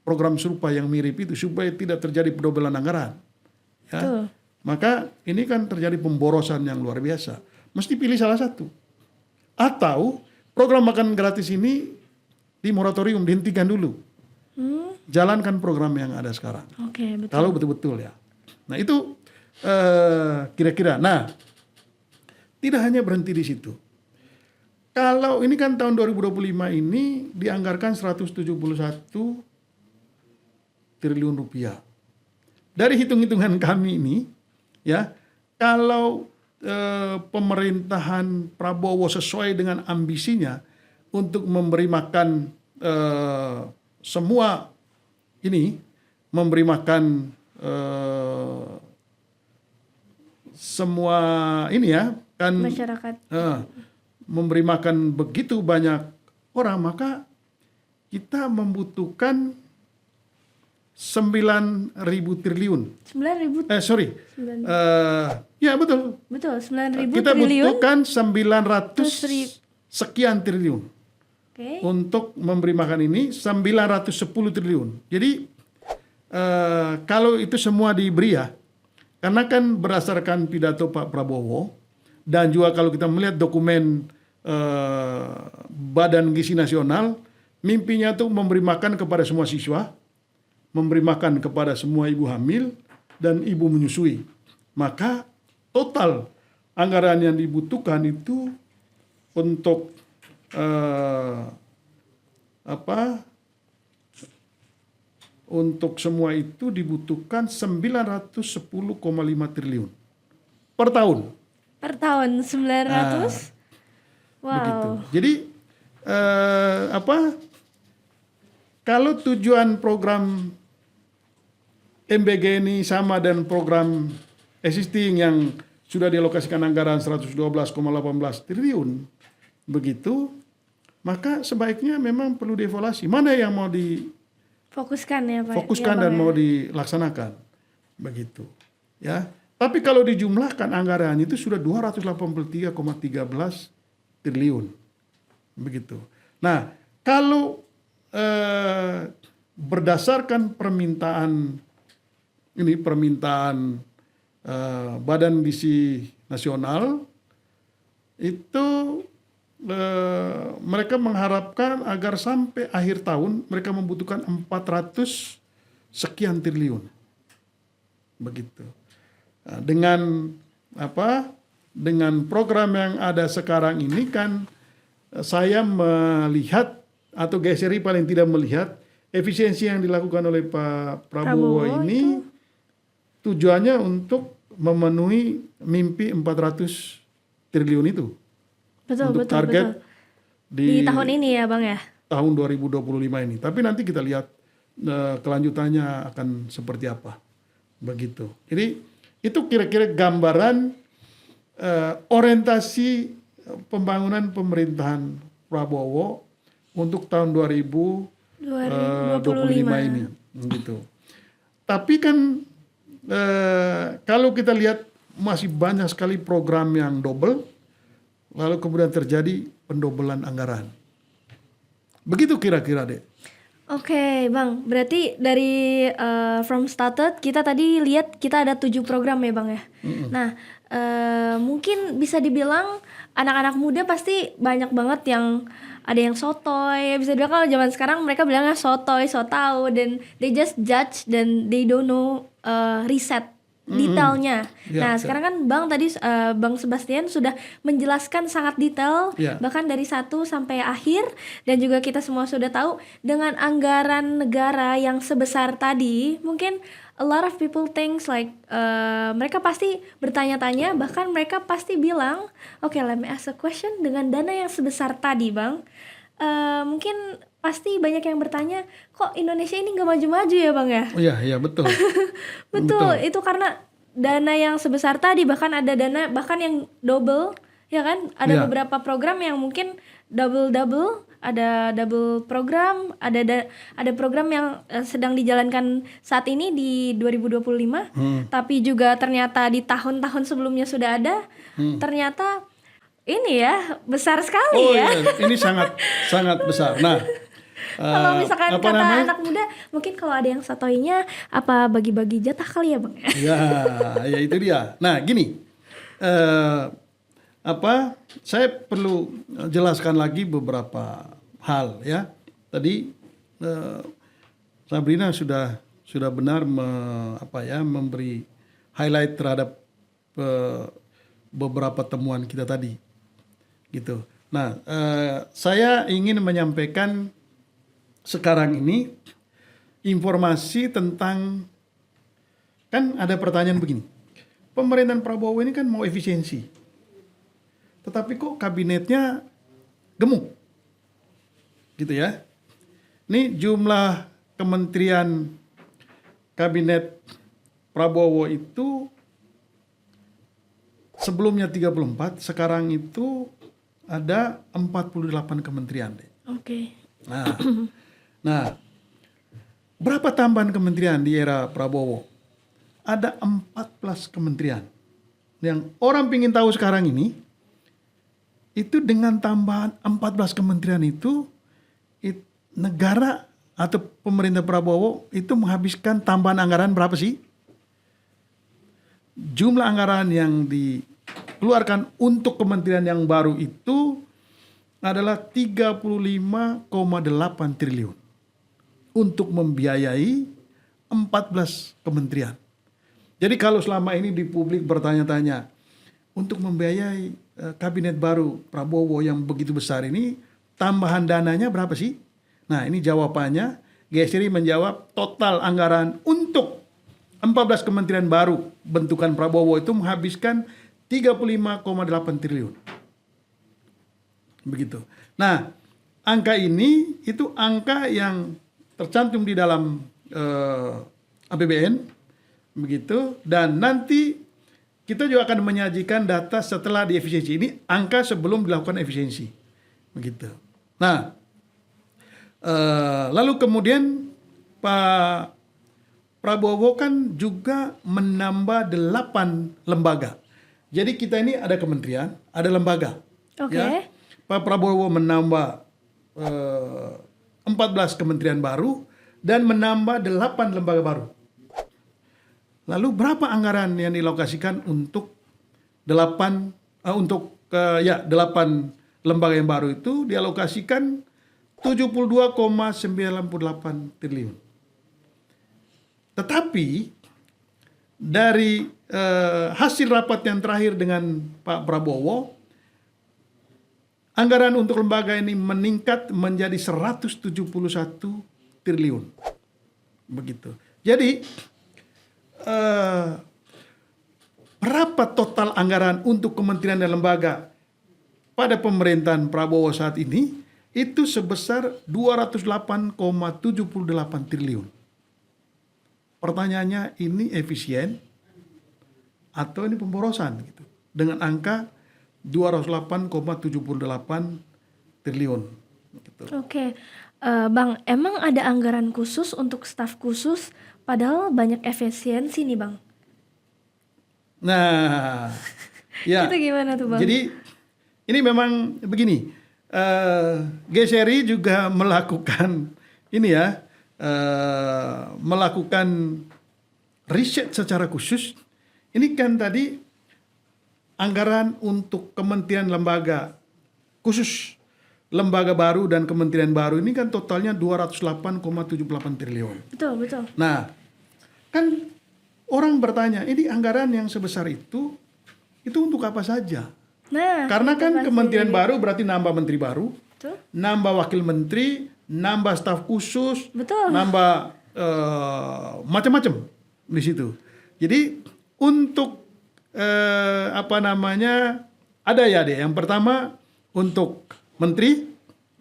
S2: program serupa yang mirip itu supaya tidak terjadi pendobelan anggaran. Ya.
S1: Betul.
S2: Maka ini kan terjadi pemborosan yang luar biasa. Mesti pilih salah satu. Atau program makan gratis ini di moratorium, dihentikan dulu. Jalankan program yang ada sekarang.
S1: Oke, betul.
S2: Kalau betul-betul ya. Nah itu kira-kira. Nah, tidak hanya berhenti di situ. Kalau ini kan tahun 2025 ini dianggarkan 171 triliun rupiah. Dari hitung-hitungan kami ini, ya, kalau pemerintahan Prabowo sesuai dengan ambisinya untuk memberi makan semua ini, memberi makan semua ini ya, kan
S1: Masyarakat.
S2: memberi makan begitu banyak orang, maka kita membutuhkan 9.000 triliun.
S1: 9.000.
S2: Ya betul.
S1: Betul, 9.000
S2: Kita
S1: triliun.
S2: butuhkan 900 sekian triliun
S1: Oke.
S2: untuk memberi makan ini, 910 triliun. Jadi kalau itu semua diberi ya, karena kan berdasarkan pidato Pak Prabowo dan juga kalau kita melihat dokumen Badan Gizi Nasional, mimpinya tuh memberi makan kepada semua siswa, memberi makan kepada semua ibu hamil dan ibu menyusui. Maka total anggaran yang dibutuhkan itu untuk untuk semua itu dibutuhkan 910,5 triliun per tahun.
S1: Per tahun 900.
S2: Begitu.
S1: Wow.
S2: Jadi kalau tujuan program MBG ini sama dengan program existing yang sudah dialokasikan anggaran 112,18 triliun, begitu, maka sebaiknya memang perlu dievaluasi. Mana yang mau
S1: Fokuskan ya Pak.
S2: fokuskan dan mau dilaksanakan, begitu. Ya, tapi kalau dijumlahkan anggaran itu sudah 283,13 triliun, begitu. Nah, kalau berdasarkan permintaan Badan Gizi Nasional itu mereka mengharapkan agar sampai akhir tahun mereka membutuhkan 400 sekian triliun, begitu. Nah, dengan program yang ada sekarang ini kan saya melihat atau GSRI paling tidak melihat efisiensi yang dilakukan oleh Pak Prabowo ini tujuannya untuk memenuhi mimpi 400 triliun itu. Untuk target
S1: di tahun ini ya Bang ya.
S2: Tahun 2025 ini. Tapi nanti kita lihat kelanjutannya akan seperti apa. Begitu. Jadi itu kira-kira gambaran orientasi pembangunan pemerintahan Prabowo untuk tahun 2025 ini. Gitu. Tapi kan kalau kita lihat masih banyak sekali program yang double, lalu kemudian terjadi pendobelan anggaran. Begitu kira-kira deh.
S1: Oke Bang, berarti dari from started kita tadi lihat kita ada 7 program ya Bang ya. Nah mungkin bisa dibilang anak-anak muda pasti banyak banget yang ada yang sotoy, bisa dibilang kalau zaman sekarang mereka bilangnya sotoy, so tau, dan they just judge dan they don't know riset detailnya. Nah sekarang kan Bang tadi Bang Sebastian sudah menjelaskan sangat detail, bahkan dari 1 sampai akhir, dan juga kita semua sudah tahu dengan anggaran negara yang sebesar tadi, mungkin a lot of people thinks like mereka pasti bertanya-tanya, bahkan mereka pasti bilang, okay, let me ask a question, dengan dana yang sebesar tadi Bang, mungkin pasti banyak yang bertanya, kok Indonesia ini nggak maju-maju ya Bang ya?
S2: Oh iya betul.
S1: Betul, itu karena dana yang sebesar tadi, bahkan ada dana bahkan yang double, ya kan? Ada beberapa program yang mungkin double, ada double program, ada program yang sedang dijalankan saat ini di 2025, tapi juga ternyata di tahun-tahun sebelumnya sudah ada, ternyata ini ya besar sekali ya.
S2: Iya, ini sangat sangat besar. Nah,
S1: kalau misalkan kata anak muda, mungkin kalau ada yang satoinya apa bagi-bagi jatah kali ya Bang?
S2: Ya itu dia. Nah gini, saya perlu jelaskan lagi beberapa hal ya. Tadi Sabrina sudah benar memberi highlight terhadap beberapa temuan kita tadi, gitu. Nah, saya ingin menyampaikan sekarang ini informasi tentang, kan ada pertanyaan begini, pemerintahan Prabowo ini kan mau efisiensi, tetapi kok kabinetnya gemuk, gitu ya. Ini jumlah kementerian kabinet Prabowo itu sebelumnya 34, sekarang itu ada 48 kementerian deh.
S1: Oke.
S2: Nah, berapa tambahan kementerian di era Prabowo? Ada 14 kementerian. Yang orang pingin tahu sekarang ini, itu dengan tambahan 14 kementerian itu negara atau pemerintah Prabowo itu menghabiskan tambahan anggaran berapa sih? Jumlah anggaran yang dikeluarkan untuk kementerian yang baru itu adalah 35,8 triliun untuk membiayai 14 kementerian. Jadi kalau selama ini di publik bertanya-tanya, untuk membiayai kabinet baru Prabowo yang begitu besar ini, tambahan dananya berapa sih? Nah, ini jawabannya. GSRI menjawab total anggaran untuk 14 kementerian baru bentukan Prabowo itu menghabiskan 35,8 triliun. Begitu. Nah, angka ini itu angka yang tercantum di dalam APBN, begitu. Dan nanti kita juga akan menyajikan data setelah diefisiensi. Ini angka sebelum dilakukan efisiensi, begitu. Nah, lalu kemudian Pak Prabowo kan juga menambah 8 lembaga. Jadi kita ini ada kementerian, ada lembaga.
S1: Oke.
S2: Ya. Pak Prabowo menambah 14 kementerian baru dan menambah 8 lembaga baru. Lalu berapa anggaran yang dilokasikan untuk 8 lembaga yang baru itu dialokasikan 72,98 triliun. Tetapi dari hasil rapat yang terakhir dengan Pak Prabowo, anggaran untuk lembaga ini meningkat menjadi 171 triliun. Begitu. Jadi berapa total anggaran untuk kementerian dan lembaga pada pemerintahan Prabowo saat ini? Itu sebesar 208,78 triliun. Pertanyaannya, ini efisien atau ini pemborosan gitu, dengan angka 208,78 triliun gitu.
S1: Oke. Bang, emang ada anggaran khusus untuk staf khusus padahal banyak efisiensi nih, Bang?
S2: Nah, ya.
S1: Itu gimana tuh, Bang?
S2: Jadi ini memang begini, GSRI juga melakukan ini ya, melakukan riset secara khusus. Ini kan tadi anggaran untuk kementerian lembaga khusus, lembaga baru dan kementerian baru ini kan totalnya 208,78 triliun.
S1: Betul.
S2: Nah, kan orang bertanya, ini anggaran yang sebesar itu untuk apa saja?
S1: Nah,
S2: Karena
S1: itu
S2: kan
S1: pasti
S2: kementerian
S1: jadi-
S2: baru berarti nambah menteri baru,
S1: Betul.
S2: nambah wakil menteri, nambah staf khusus,
S1: Betul.
S2: nambah macam-macam di situ. Jadi untuk ada ya deh. Yang pertama untuk menteri,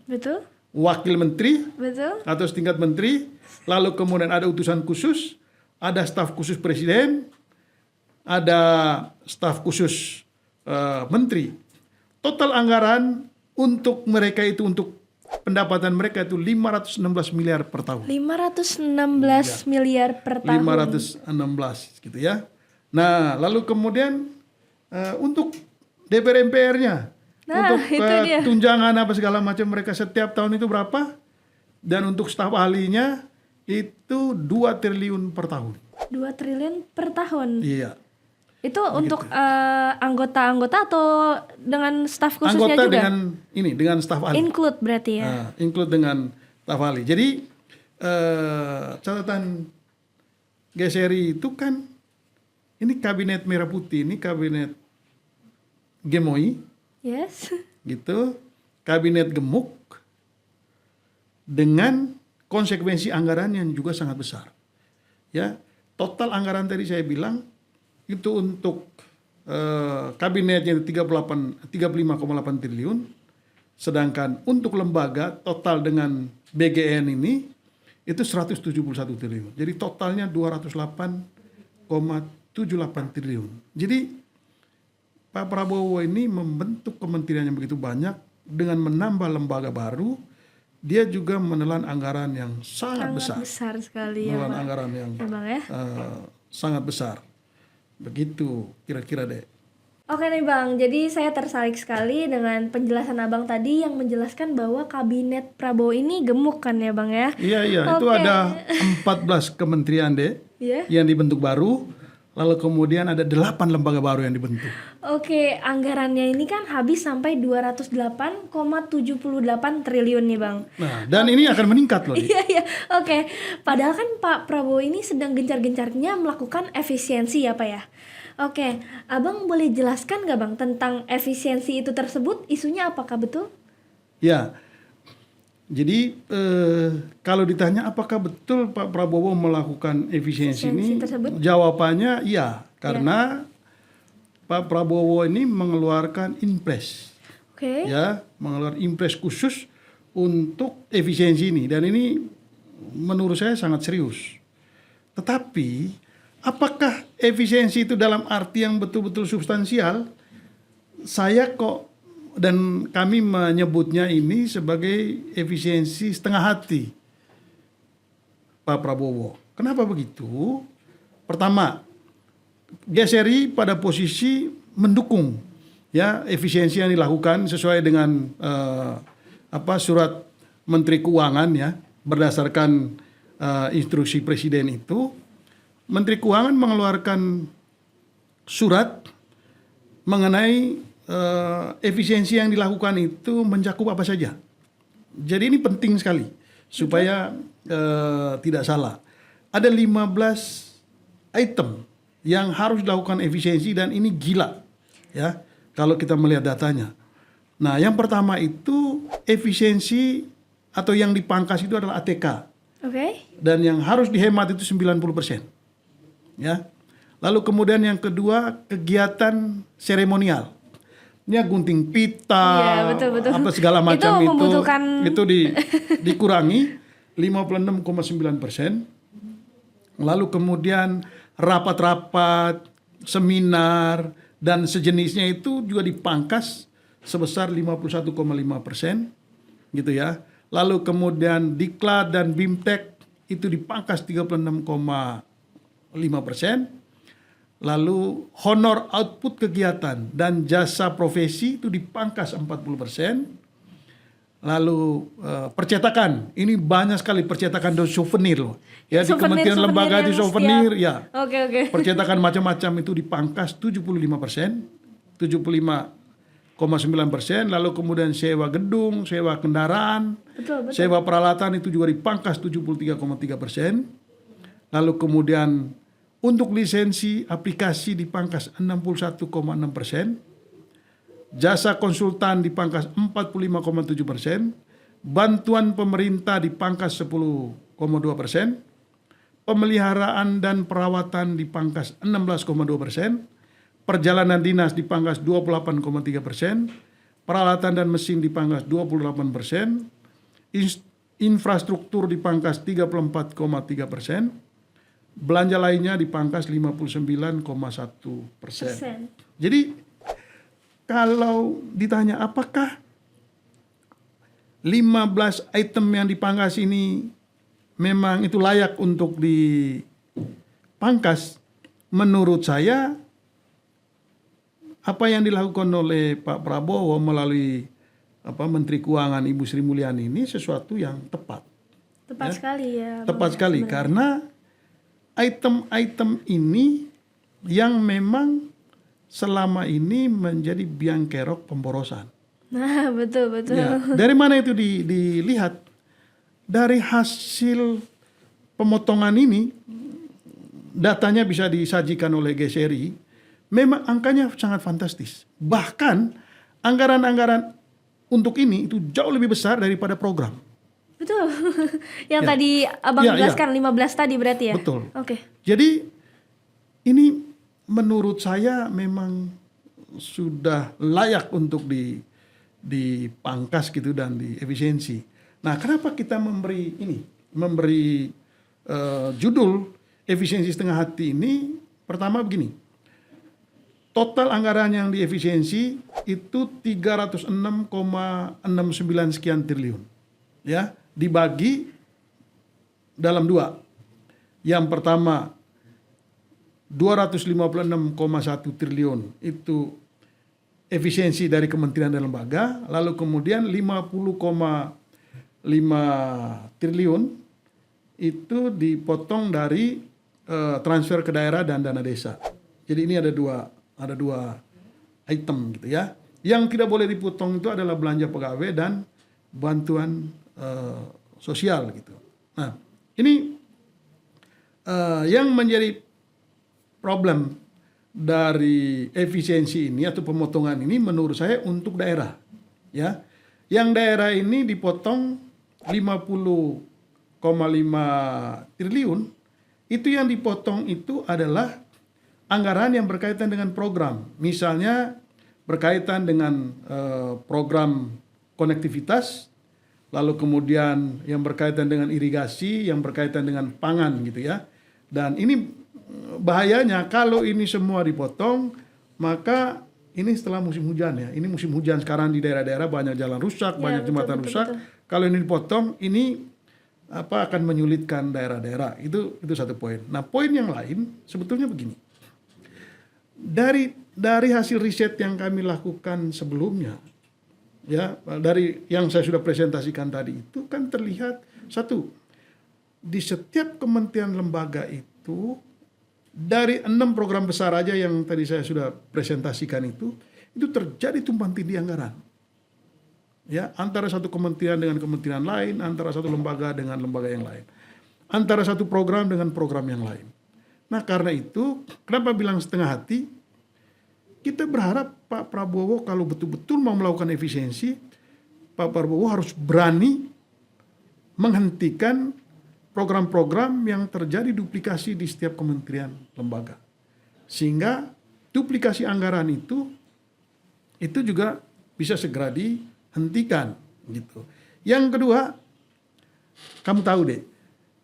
S1: Betul.
S2: wakil menteri
S1: Betul.
S2: atau setingkat menteri, lalu kemudian ada utusan khusus, ada staf khusus presiden, ada staf khusus menteri. Total anggaran untuk mereka itu, untuk pendapatan mereka itu 516 miliar per tahun.
S1: 516 miliar per tahun.
S2: 516 gitu ya. Nah, lalu kemudian untuk DPR MPR-nya,
S1: Nah,
S2: untuk
S1: itu dia.
S2: tunjangan apa segala macam mereka setiap tahun itu berapa? Dan untuk staf ahlinya itu 2 triliun per tahun.
S1: 2 triliun per tahun.
S2: Iya.
S1: Itu untuk anggota-anggota atau dengan staf khususnya
S2: Anggota
S1: juga?
S2: dengan staf ahli.
S1: Include berarti ya.
S2: Nah, include dengan staf ahli. Jadi catatan GSRI itu kan ini kabinet merah putih, ini kabinet gemoy,
S1: Yes.
S2: gitu, kabinet gemuk dengan konsekuensi anggaran yang juga sangat besar. Ya, total anggaran tadi saya bilang itu untuk kabinetnya 35,8 triliun, sedangkan untuk lembaga total dengan BGN ini itu 171 triliun. Jadi totalnya 208,78 triliun. Jadi Pak Prabowo ini membentuk kementerian yang begitu banyak dengan menambah lembaga baru. Dia juga menelan anggaran yang sangat besar.
S1: besar sekali ya,
S2: Menelan
S1: Bang.
S2: anggaran yang
S1: Ya, Bang ya.
S2: sangat besar. Begitu kira-kira deh.
S1: Oke nih Bang, jadi saya tertarik sekali dengan penjelasan Abang tadi yang menjelaskan bahwa kabinet Prabowo ini gemuk kan ya Bang ya?
S2: Iya, iya. Itu
S1: Oke.
S2: ada 14 kementerian deh
S1: Ya.
S2: yang dibentuk baru. Lalu kemudian ada 8 lembaga baru yang dibentuk.
S1: Oke, anggarannya ini kan habis sampai 208,78 triliun nih Bang.
S2: Nah, dan ini akan meningkat loh. Dik.
S1: Iya, iya. Oke. Padahal kan Pak Prabowo ini sedang gencar-gencarnya melakukan efisiensi ya Pak ya. Oke, Abang boleh jelaskan nggak Bang tentang efisiensi itu tersebut? Isunya apakah betul?
S2: Ya, jadi kalau ditanya apakah betul Pak Prabowo melakukan efisiensi ini,
S1: tersebut?
S2: jawabannya iya, karena Pak Prabowo ini mengeluarkan impres,
S1: Oke.
S2: ya, mengeluarkan impres khusus untuk efisiensi ini, dan ini menurut saya sangat serius. Tetapi apakah efisiensi itu dalam arti yang betul-betul substansial? Saya kok dan kami menyebutnya ini sebagai efisiensi setengah hati Pak Prabowo. Kenapa begitu? Pertama, GSRI pada posisi mendukung ya efisiensi yang dilakukan sesuai dengan surat Menteri Keuangan ya, berdasarkan instruksi Presiden itu. Menteri Keuangan mengeluarkan surat mengenai efisiensi yang dilakukan itu mencakup apa saja. Jadi ini penting sekali supaya tidak salah. Ada 15 item yang harus dilakukan efisiensi dan ini gila ya kalau kita melihat datanya. Nah, yang pertama itu efisiensi atau yang dipangkas itu adalah ATK.
S1: Oke.
S2: Dan yang harus dihemat itu 90%. Ya. Lalu kemudian yang kedua kegiatan seremonial. Ini gunting pita,
S1: Iya, betul.
S2: apa segala macam
S1: Itu membutuhkan
S2: dikurangi 56,9%. Lalu kemudian rapat-rapat, seminar dan sejenisnya itu juga dipangkas sebesar 51,5%, gitu ya. Lalu kemudian Diklat dan Bimtek itu dipangkas 36,5%. Lalu honor output kegiatan dan jasa profesi itu dipangkas 40%. Lalu percetakan, ini banyak sekali percetakan dan souvenir loh. Ya, di kementerian lembaga di souvenir ya.
S1: Oke.
S2: Percetakan macam-macam itu dipangkas 75%, 75,9%. Lalu kemudian sewa gedung, sewa kendaraan,
S1: Betul.
S2: sewa peralatan itu juga dipangkas 73,3%. Lalu kemudian untuk lisensi aplikasi dipangkas 61,6%. Jasa konsultan dipangkas 45,7%. Bantuan pemerintah dipangkas 10,2%. Pemeliharaan dan perawatan dipangkas 16,2%. Perjalanan dinas dipangkas 28,3%. Peralatan dan mesin dipangkas 28%. Infrastruktur dipangkas 34,3%. Belanja lainnya dipangkas 59,1%. Jadi kalau ditanya apakah 15 item yang dipangkas ini memang itu layak untuk dipangkas, menurut saya apa yang dilakukan oleh Pak Prabowo melalui Menteri Keuangan Ibu Sri Mulyani ini sesuatu yang tepat.
S1: Tepat sekali ya.
S2: Tepat sekali karena item-item ini yang memang selama ini menjadi biang kerok pemborosan.
S1: Nah, betul.
S2: Ya, dari mana itu dilihat? Dari hasil pemotongan ini, datanya bisa disajikan oleh GSRI, memang angkanya sangat fantastis. Bahkan anggaran-anggaran untuk ini itu jauh lebih besar daripada program.
S1: Betul. Yang tadi Abang jelaskan 15 tadi berarti ya?
S2: Betul.
S1: Oke.
S2: Jadi ini menurut saya memang sudah layak untuk dipangkas gitu dan diefisiensi. Nah, kenapa kita memberi judul efisiensi setengah hati ini? Pertama begini, total anggaran yang diefisiensi itu 306,69 sekian triliun, ya, dibagi dalam dua. Yang pertama 256,1 triliun itu efisiensi dari kementerian dan lembaga, lalu kemudian 50,5 triliun itu dipotong dari transfer ke daerah dan dana desa. Jadi ini ada dua item gitu ya. Yang tidak boleh dipotong itu adalah belanja pegawai dan bantuan sosial gitu. Nah, ini yang menjadi problem dari efisiensi ini atau pemotongan ini menurut saya untuk daerah, ya. Yang daerah ini dipotong 50,5 triliun, itu yang dipotong itu adalah anggaran yang berkaitan dengan program. Misalnya berkaitan dengan program konektivitas, lalu kemudian yang berkaitan dengan irigasi, yang berkaitan dengan pangan gitu ya. Dan ini bahayanya kalau ini semua dipotong, maka ini setelah musim hujan ya. Ini musim hujan sekarang di daerah-daerah banyak jalan rusak,
S1: Ya,
S2: banyak jembatan rusak. Kalau ini dipotong, ini akan menyulitkan daerah-daerah. Itu satu poin. Nah, poin yang lain sebetulnya begini. Dari hasil riset yang kami lakukan sebelumnya, ya, dari yang saya sudah presentasikan tadi itu kan terlihat satu, di setiap kementerian lembaga itu dari 6 program besar aja yang tadi saya sudah presentasikan itu terjadi tumpang tindih anggaran. Ya, antara satu kementerian dengan kementerian lain, antara satu lembaga dengan lembaga yang lain, antara satu program dengan program yang lain. Nah, karena itu, kenapa bilang setengah hati? Kita berharap Pak Prabowo kalau betul-betul mau melakukan efisiensi, Pak Prabowo harus berani menghentikan program-program yang terjadi duplikasi di setiap kementerian lembaga. Sehingga duplikasi anggaran itu juga bisa segera dihentikan gitu. Yang kedua, kamu tahu deh,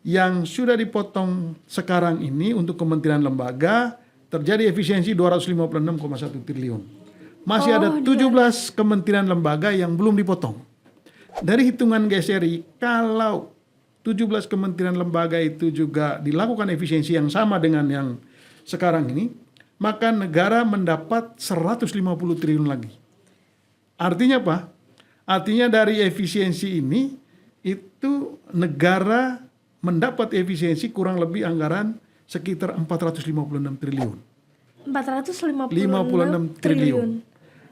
S2: yang sudah dipotong sekarang ini untuk kementerian lembaga terjadi efisiensi 256,1 triliun. Masih ada 17 kementerian lembaga yang belum dipotong. Dari hitungan GSRI, kalau 17 kementerian lembaga itu juga dilakukan efisiensi yang sama dengan yang sekarang ini, maka negara mendapat 150 triliun lagi. Artinya apa? Artinya dari efisiensi ini, itu negara mendapat efisiensi kurang lebih anggaran sekitar 456 triliun.
S1: 456 triliun.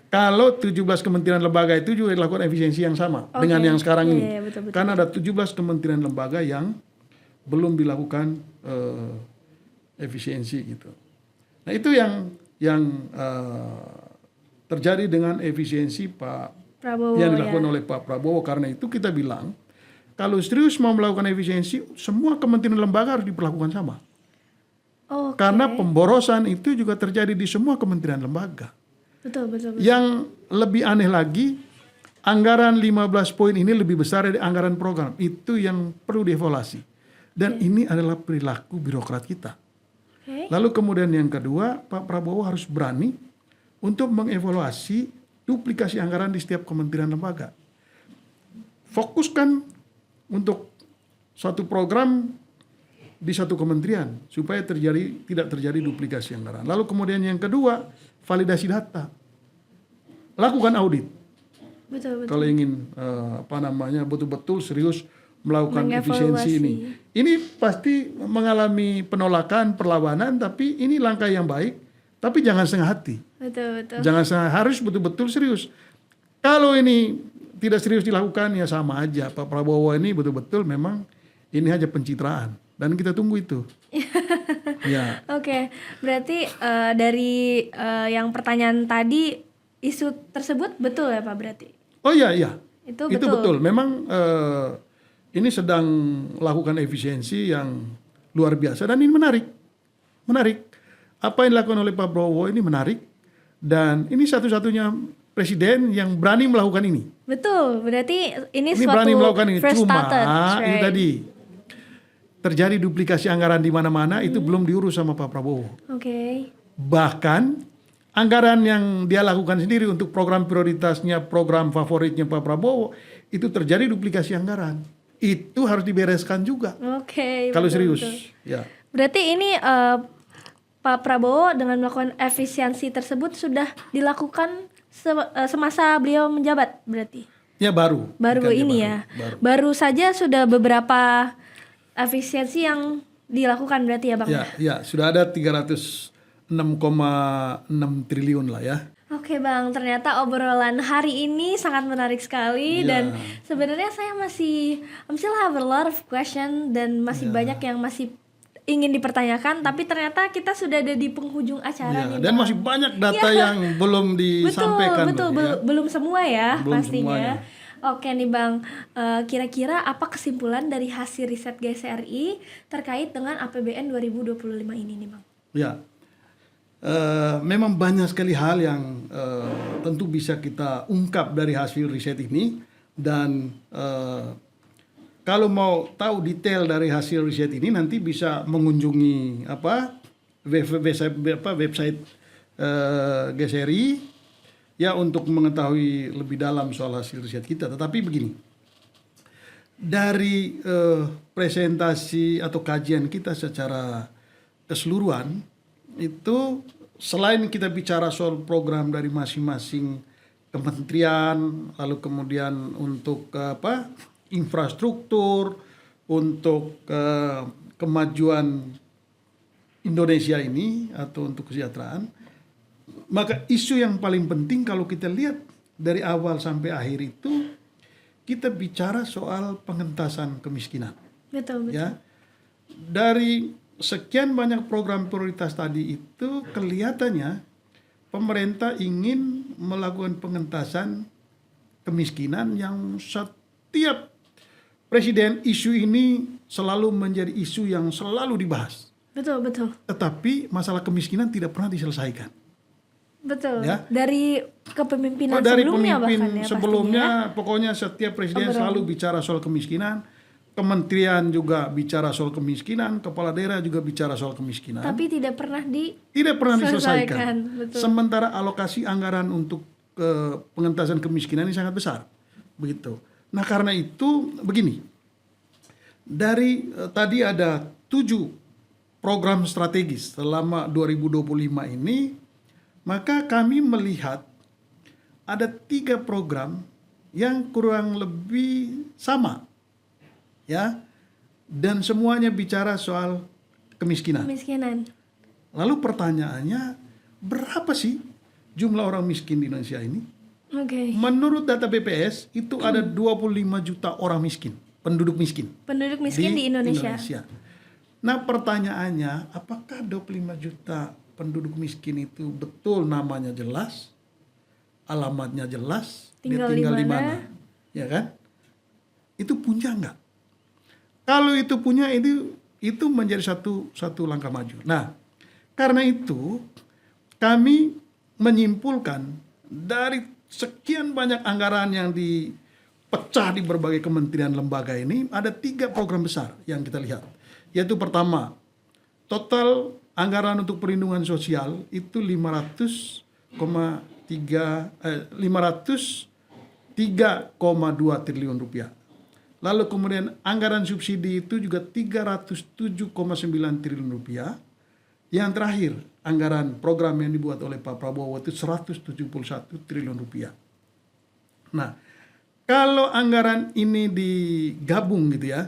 S2: Kalau 17 kementerian lembaga itu juga dilakukan efisiensi yang sama dengan yang sekarang ini.
S1: Betul.
S2: Karena ada 17 kementerian lembaga yang belum dilakukan efisiensi gitu. Nah, itu yang terjadi dengan efisiensi Pak Prabowo, yang dilakukan oleh Pak Prabowo. Karena itu kita bilang, kalau serius mau melakukan efisiensi, semua kementerian lembaga harus diperlakukan sama. Karena pemborosan itu juga terjadi di semua kementerian lembaga.
S1: Betul.
S2: Yang lebih aneh lagi, anggaran 15 poin ini lebih besar dari anggaran program. Itu yang perlu dievaluasi. Dan ini adalah perilaku birokrat kita. Lalu kemudian yang kedua, Pak Prabowo harus berani untuk mengevaluasi duplikasi anggaran di setiap kementerian lembaga. Fokuskan untuk satu program di satu kementerian supaya tidak terjadi duplikasi anggaran. Lalu kemudian yang kedua, validasi data. Lakukan audit.
S1: Betul.
S2: Kalau ingin betul-betul serius melakukan efisiensi ini. Ini pasti mengalami penolakan, perlawanan, tapi ini langkah yang baik, tapi jangan setengah hati.
S1: Betul.
S2: Jangan setengah, harus betul-betul serius. Kalau ini tidak serius dilakukan, ya sama aja. Pak Prabowo ini betul-betul memang ini hanya pencitraan. Dan kita tunggu itu. Ya.
S1: Oke, berarti dari yang pertanyaan tadi, isu tersebut betul ya Pak berarti?
S2: Oh iya.
S1: Itu
S2: betul. Memang ini sedang lakukan efisiensi yang luar biasa. Dan ini menarik. Apa yang dilakukan oleh Pak Prabowo ini menarik. Dan ini satu-satunya presiden yang berani melakukan ini.
S1: Betul, berarti ini suatu
S2: berani melakukan ini.
S1: first
S2: Cuma
S1: started,
S2: itu tadi terjadi duplikasi anggaran di mana-mana itu belum diurus sama Pak Prabowo. Bahkan anggaran yang dia lakukan sendiri untuk program prioritasnya, program favoritnya Pak Prabowo itu terjadi duplikasi anggaran. Itu harus dibereskan juga. Kalau serius. Ya.
S1: Berarti ini Pak Prabowo dengan melakukan efisiensi tersebut sudah dilakukan semasa beliau menjabat berarti?
S2: Ya baru.
S1: Baru
S2: Ikannya
S1: ini ya. Baru saja sudah beberapa efisiensi yang dilakukan berarti ya Bang?
S2: Ya, sudah ada 306,6 triliun lah ya.
S1: Oke Bang, ternyata obrolan hari ini sangat menarik sekali dan sebenarnya saya I'm still have a lot of question dan masih banyak yang masih ingin dipertanyakan, tapi ternyata kita sudah ada di penghujung acara nih
S2: Dan
S1: Bang.
S2: masih banyak data yang belum disampaikan.
S1: Belum semua ya
S2: Belum
S1: pastinya.
S2: semuanya.
S1: Oke nih Bang, kira-kira apa kesimpulan dari hasil riset GSRI terkait dengan APBN 2025 ini nih Bang?
S2: Ya, memang banyak sekali hal yang tentu bisa kita ungkap dari hasil riset ini dan kalau mau tahu detail dari hasil riset ini nanti bisa mengunjungi website GSRI ya untuk mengetahui lebih dalam soal hasil riset kita. Tetapi begini, dari presentasi atau kajian kita secara keseluruhan itu selain kita bicara soal program dari masing-masing kementerian, lalu kemudian untuk infrastruktur, untuk kemajuan Indonesia ini atau untuk kesejahteraan, maka isu yang paling penting kalau kita lihat dari awal sampai akhir itu kita bicara soal pengentasan kemiskinan.
S1: Betul.
S2: Ya, dari sekian banyak program prioritas tadi itu kelihatannya pemerintah ingin melakukan pengentasan kemiskinan yang setiap presiden isu ini selalu menjadi isu yang selalu dibahas.
S1: Betul.
S2: Tetapi masalah kemiskinan tidak pernah diselesaikan.
S1: Betul.
S2: Ya.
S1: Dari kepemimpinan
S2: Dari
S1: sebelumnya
S2: pemimpin
S1: bahkan ya
S2: sebelumnya pokoknya setiap presiden selalu bicara soal kemiskinan. Kementerian juga bicara soal kemiskinan, kepala daerah juga bicara soal kemiskinan.
S1: Tapi tidak pernah
S2: diselesaikan.
S1: Betul.
S2: Sementara alokasi anggaran untuk pengentasan kemiskinan ini sangat besar. Begitu. Nah, karena itu begini. Dari tadi ada 7 program strategis selama 2025 ini, maka kami melihat ada 3 program yang kurang lebih sama. Ya, dan semuanya bicara soal kemiskinan. Lalu pertanyaannya, berapa sih jumlah orang miskin di Indonesia ini?
S1: Okay.
S2: Menurut data BPS itu ada 25 juta orang miskin, penduduk miskin.
S1: Penduduk miskin di Indonesia.
S2: Nah, pertanyaannya, apakah 25 juta penduduk miskin itu betul namanya jelas, alamatnya jelas,
S1: tinggal
S2: dia tinggal di mana? Ya kan? Itu punya enggak? Kalau itu punya, itu menjadi satu langkah maju. Nah, karena itu kami menyimpulkan dari sekian banyak anggaran yang dipecah di berbagai kementerian lembaga ini, ada 3 program besar yang kita lihat. Yaitu pertama, total anggaran untuk perlindungan sosial itu 503,2 triliun rupiah. Lalu kemudian anggaran subsidi itu juga 307,9 triliun rupiah. Yang terakhir, anggaran program yang dibuat oleh Pak Prabowo itu 171 triliun rupiah. Nah, kalau anggaran ini digabung gitu ya,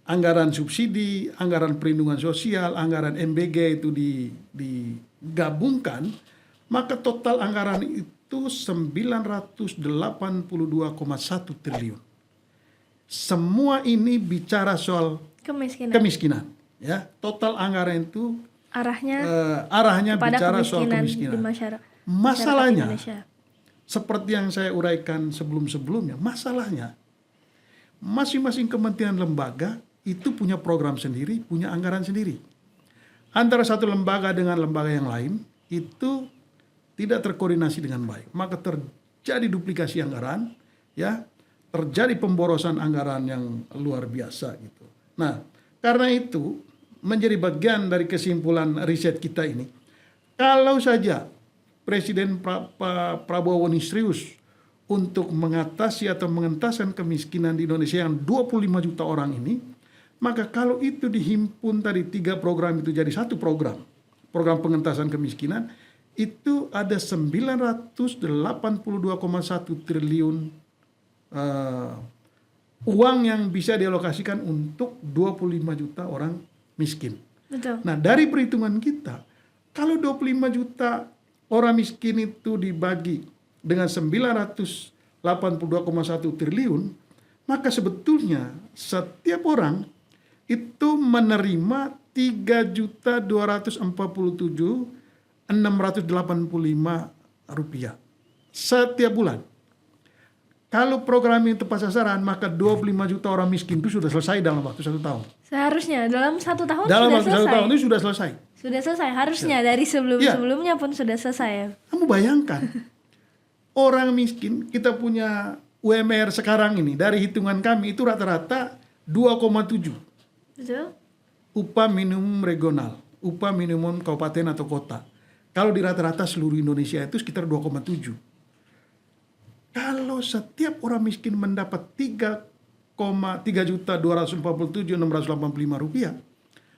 S2: anggaran subsidi, anggaran perlindungan sosial, anggaran MBG itu digabungkan, maka total anggaran itu 982,1 triliun. Semua ini bicara soal kemiskinan. Ya, total anggaran itu arahnya bicara soal kemiskinan. Masalahnya, seperti yang saya uraikan sebelum-sebelumnya, masalahnya masing-masing kementerian lembaga itu punya program sendiri, punya anggaran sendiri. Antara satu lembaga dengan lembaga yang lain itu tidak terkoordinasi dengan baik, maka terjadi duplikasi anggaran, ya. Terjadi pemborosan anggaran yang luar biasa gitu. Nah, karena itu menjadi bagian dari kesimpulan riset kita ini. Kalau saja Presiden Prabowo ini serius untuk mengatasi atau mengentaskan kemiskinan di Indonesia yang 25 juta orang ini, maka kalau itu dihimpun tadi 3 program itu jadi 1 program pengentasan kemiskinan, itu ada 982,1 triliun uang yang bisa dialokasikan untuk 25 juta orang miskin.
S1: Betul.
S2: Nah, dari perhitungan kita, kalau 25 juta orang miskin itu dibagi dengan 982,1 triliun, maka sebetulnya setiap orang itu menerima 3.247.685 rupiah setiap bulan. Kalau program ini tepat sasaran, maka 25 juta orang miskin itu sudah selesai dalam waktu 1 tahun.
S1: Seharusnya dalam 1 tahun
S2: Dalam
S1: sudah
S2: waktu
S1: selesai.
S2: 1 tahun itu sudah selesai.
S1: Sudah selesai, harusnya dari sebelumnya pun sudah selesai ya.
S2: Kamu bayangkan, orang miskin, kita punya UMR sekarang ini, dari hitungan kami itu rata-rata 2,7.
S1: Betul?
S2: Upah minimum regional, upah minimum kabupaten atau kota. Kalau di rata-rata seluruh Indonesia itu sekitar 2,7. Kalau setiap orang miskin mendapat 3.247.685 rupiah,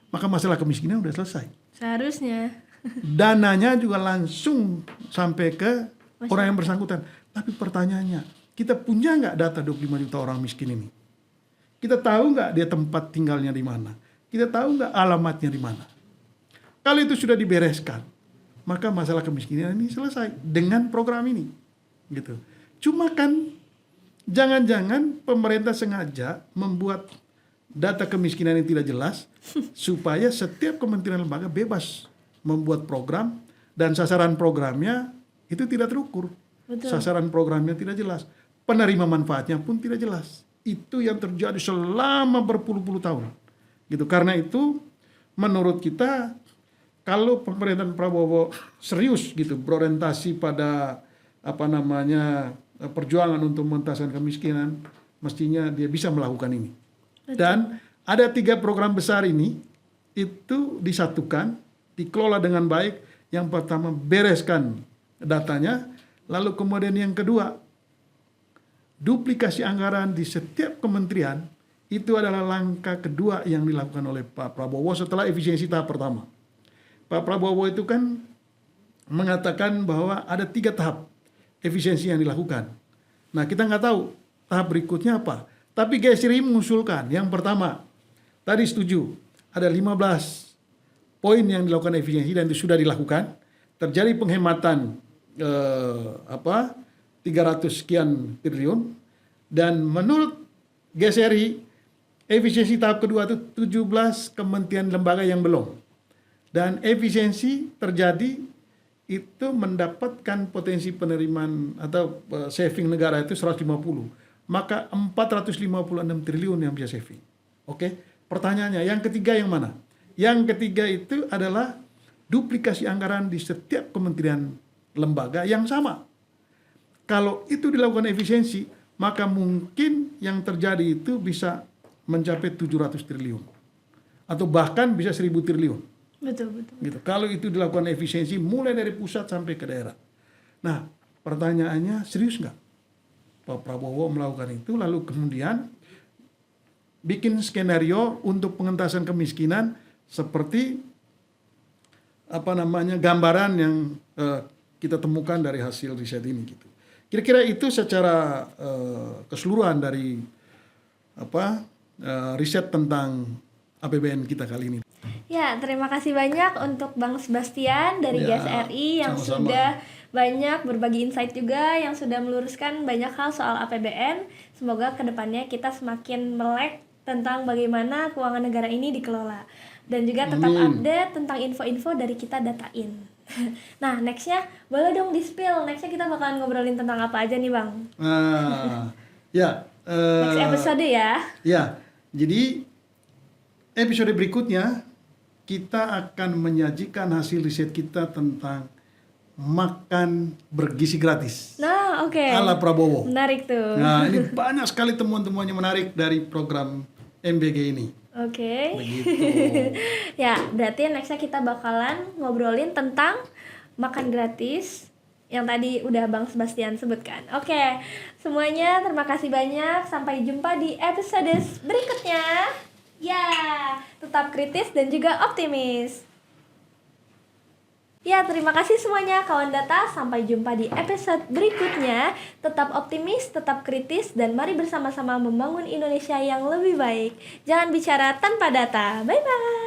S2: maka masalah kemiskinan sudah selesai.
S1: Seharusnya.
S2: Dananya juga langsung sampai ke orang yang bersangkutan. Tapi pertanyaannya, kita punya nggak data 25 juta orang miskin ini? Kita tahu nggak dia tempat tinggalnya di mana? Kita tahu nggak alamatnya di mana? Kalau itu sudah dibereskan, maka masalah kemiskinan ini selesai dengan program ini. Gitu. Cuma kan jangan-jangan pemerintah sengaja membuat data kemiskinan yang tidak jelas supaya setiap kementerian lembaga bebas membuat program dan sasaran programnya itu tidak terukur.
S1: Betul.
S2: Sasaran programnya tidak jelas. Penerima manfaatnya pun tidak jelas. Itu yang terjadi selama berpuluh-puluh tahun. Gitu. Karena itu menurut kita kalau pemerintahan Prabowo serius gitu berorientasi pada perjuangan untuk mengentaskan kemiskinan, mestinya dia bisa melakukan ini.
S1: Betul.
S2: Dan ada 3 program besar ini itu disatukan, dikelola dengan baik. Yang pertama bereskan datanya, lalu kemudian yang kedua duplikasi anggaran di setiap kementerian. Itu adalah langkah kedua yang dilakukan oleh Pak Prabowo setelah efisiensi tahap pertama. Pak Prabowo itu kan mengatakan bahwa ada 3 tahap efisiensi yang dilakukan. Nah, kita nggak tahu tahap berikutnya apa. Tapi GSRI mengusulkan yang pertama, tadi setuju, ada 15 poin yang dilakukan efisiensi dan itu sudah dilakukan. Terjadi penghematan 300 sekian triliun, dan menurut GSRI efisiensi tahap kedua itu 17 kementerian lembaga yang belum. Dan efisiensi terjadi itu mendapatkan potensi penerimaan atau saving negara itu 150. Maka 456 triliun yang bisa saving. Oke? Pertanyaannya, yang ketiga yang mana? Yang ketiga itu adalah duplikasi anggaran di setiap kementerian lembaga yang sama. Kalau itu dilakukan efisiensi, maka mungkin yang terjadi itu bisa mencapai 700 triliun. Atau bahkan bisa 1.000 triliun.
S1: Betul.
S2: Gitu. Kalau itu dilakukan efisiensi mulai dari pusat sampai ke daerah. Nah, pertanyaannya serius nggak Pak Prabowo melakukan itu, lalu kemudian bikin skenario untuk pengentasan kemiskinan seperti gambaran yang kita temukan dari hasil riset ini gitu. Kira-kira itu secara keseluruhan dari riset tentang APBN kita kali ini.
S1: Ya, terima kasih banyak untuk Bang Sebastian dari GSRI yang
S2: sama-sama.
S1: sudah banyak berbagi insight juga, yang sudah meluruskan banyak hal soal APBN. Semoga kedepannya kita semakin melek tentang bagaimana keuangan negara ini dikelola. Dan juga tetap update tentang info-info dari kita Datain. Nah, nextnya boleh dong di-spill. Nextnya kita bakalan ngobrolin tentang apa aja nih Bang? Next episode ya.
S2: Ya, jadi episode berikutnya kita akan menyajikan hasil riset kita tentang makan bergizi gratis.
S1: Nah, oke.
S2: Ala Prabowo.
S1: Menarik tuh.
S2: Nah, ini banyak sekali temuan-temuan yang menarik dari program MBG ini.
S1: Oke.
S2: Begitu.
S1: Ya, berarti nextnya kita bakalan ngobrolin tentang makan gratis yang tadi udah Bang Sebastian sebutkan. Oke, semuanya terima kasih banyak. Sampai jumpa di episode berikutnya. Ya, tetap kritis dan juga optimis. Ya, terima kasih semuanya kawan data. Sampai jumpa di episode berikutnya. Tetap optimis, tetap kritis, dan mari bersama-sama membangun Indonesia yang lebih baik. Jangan bicara tanpa data. Bye-bye.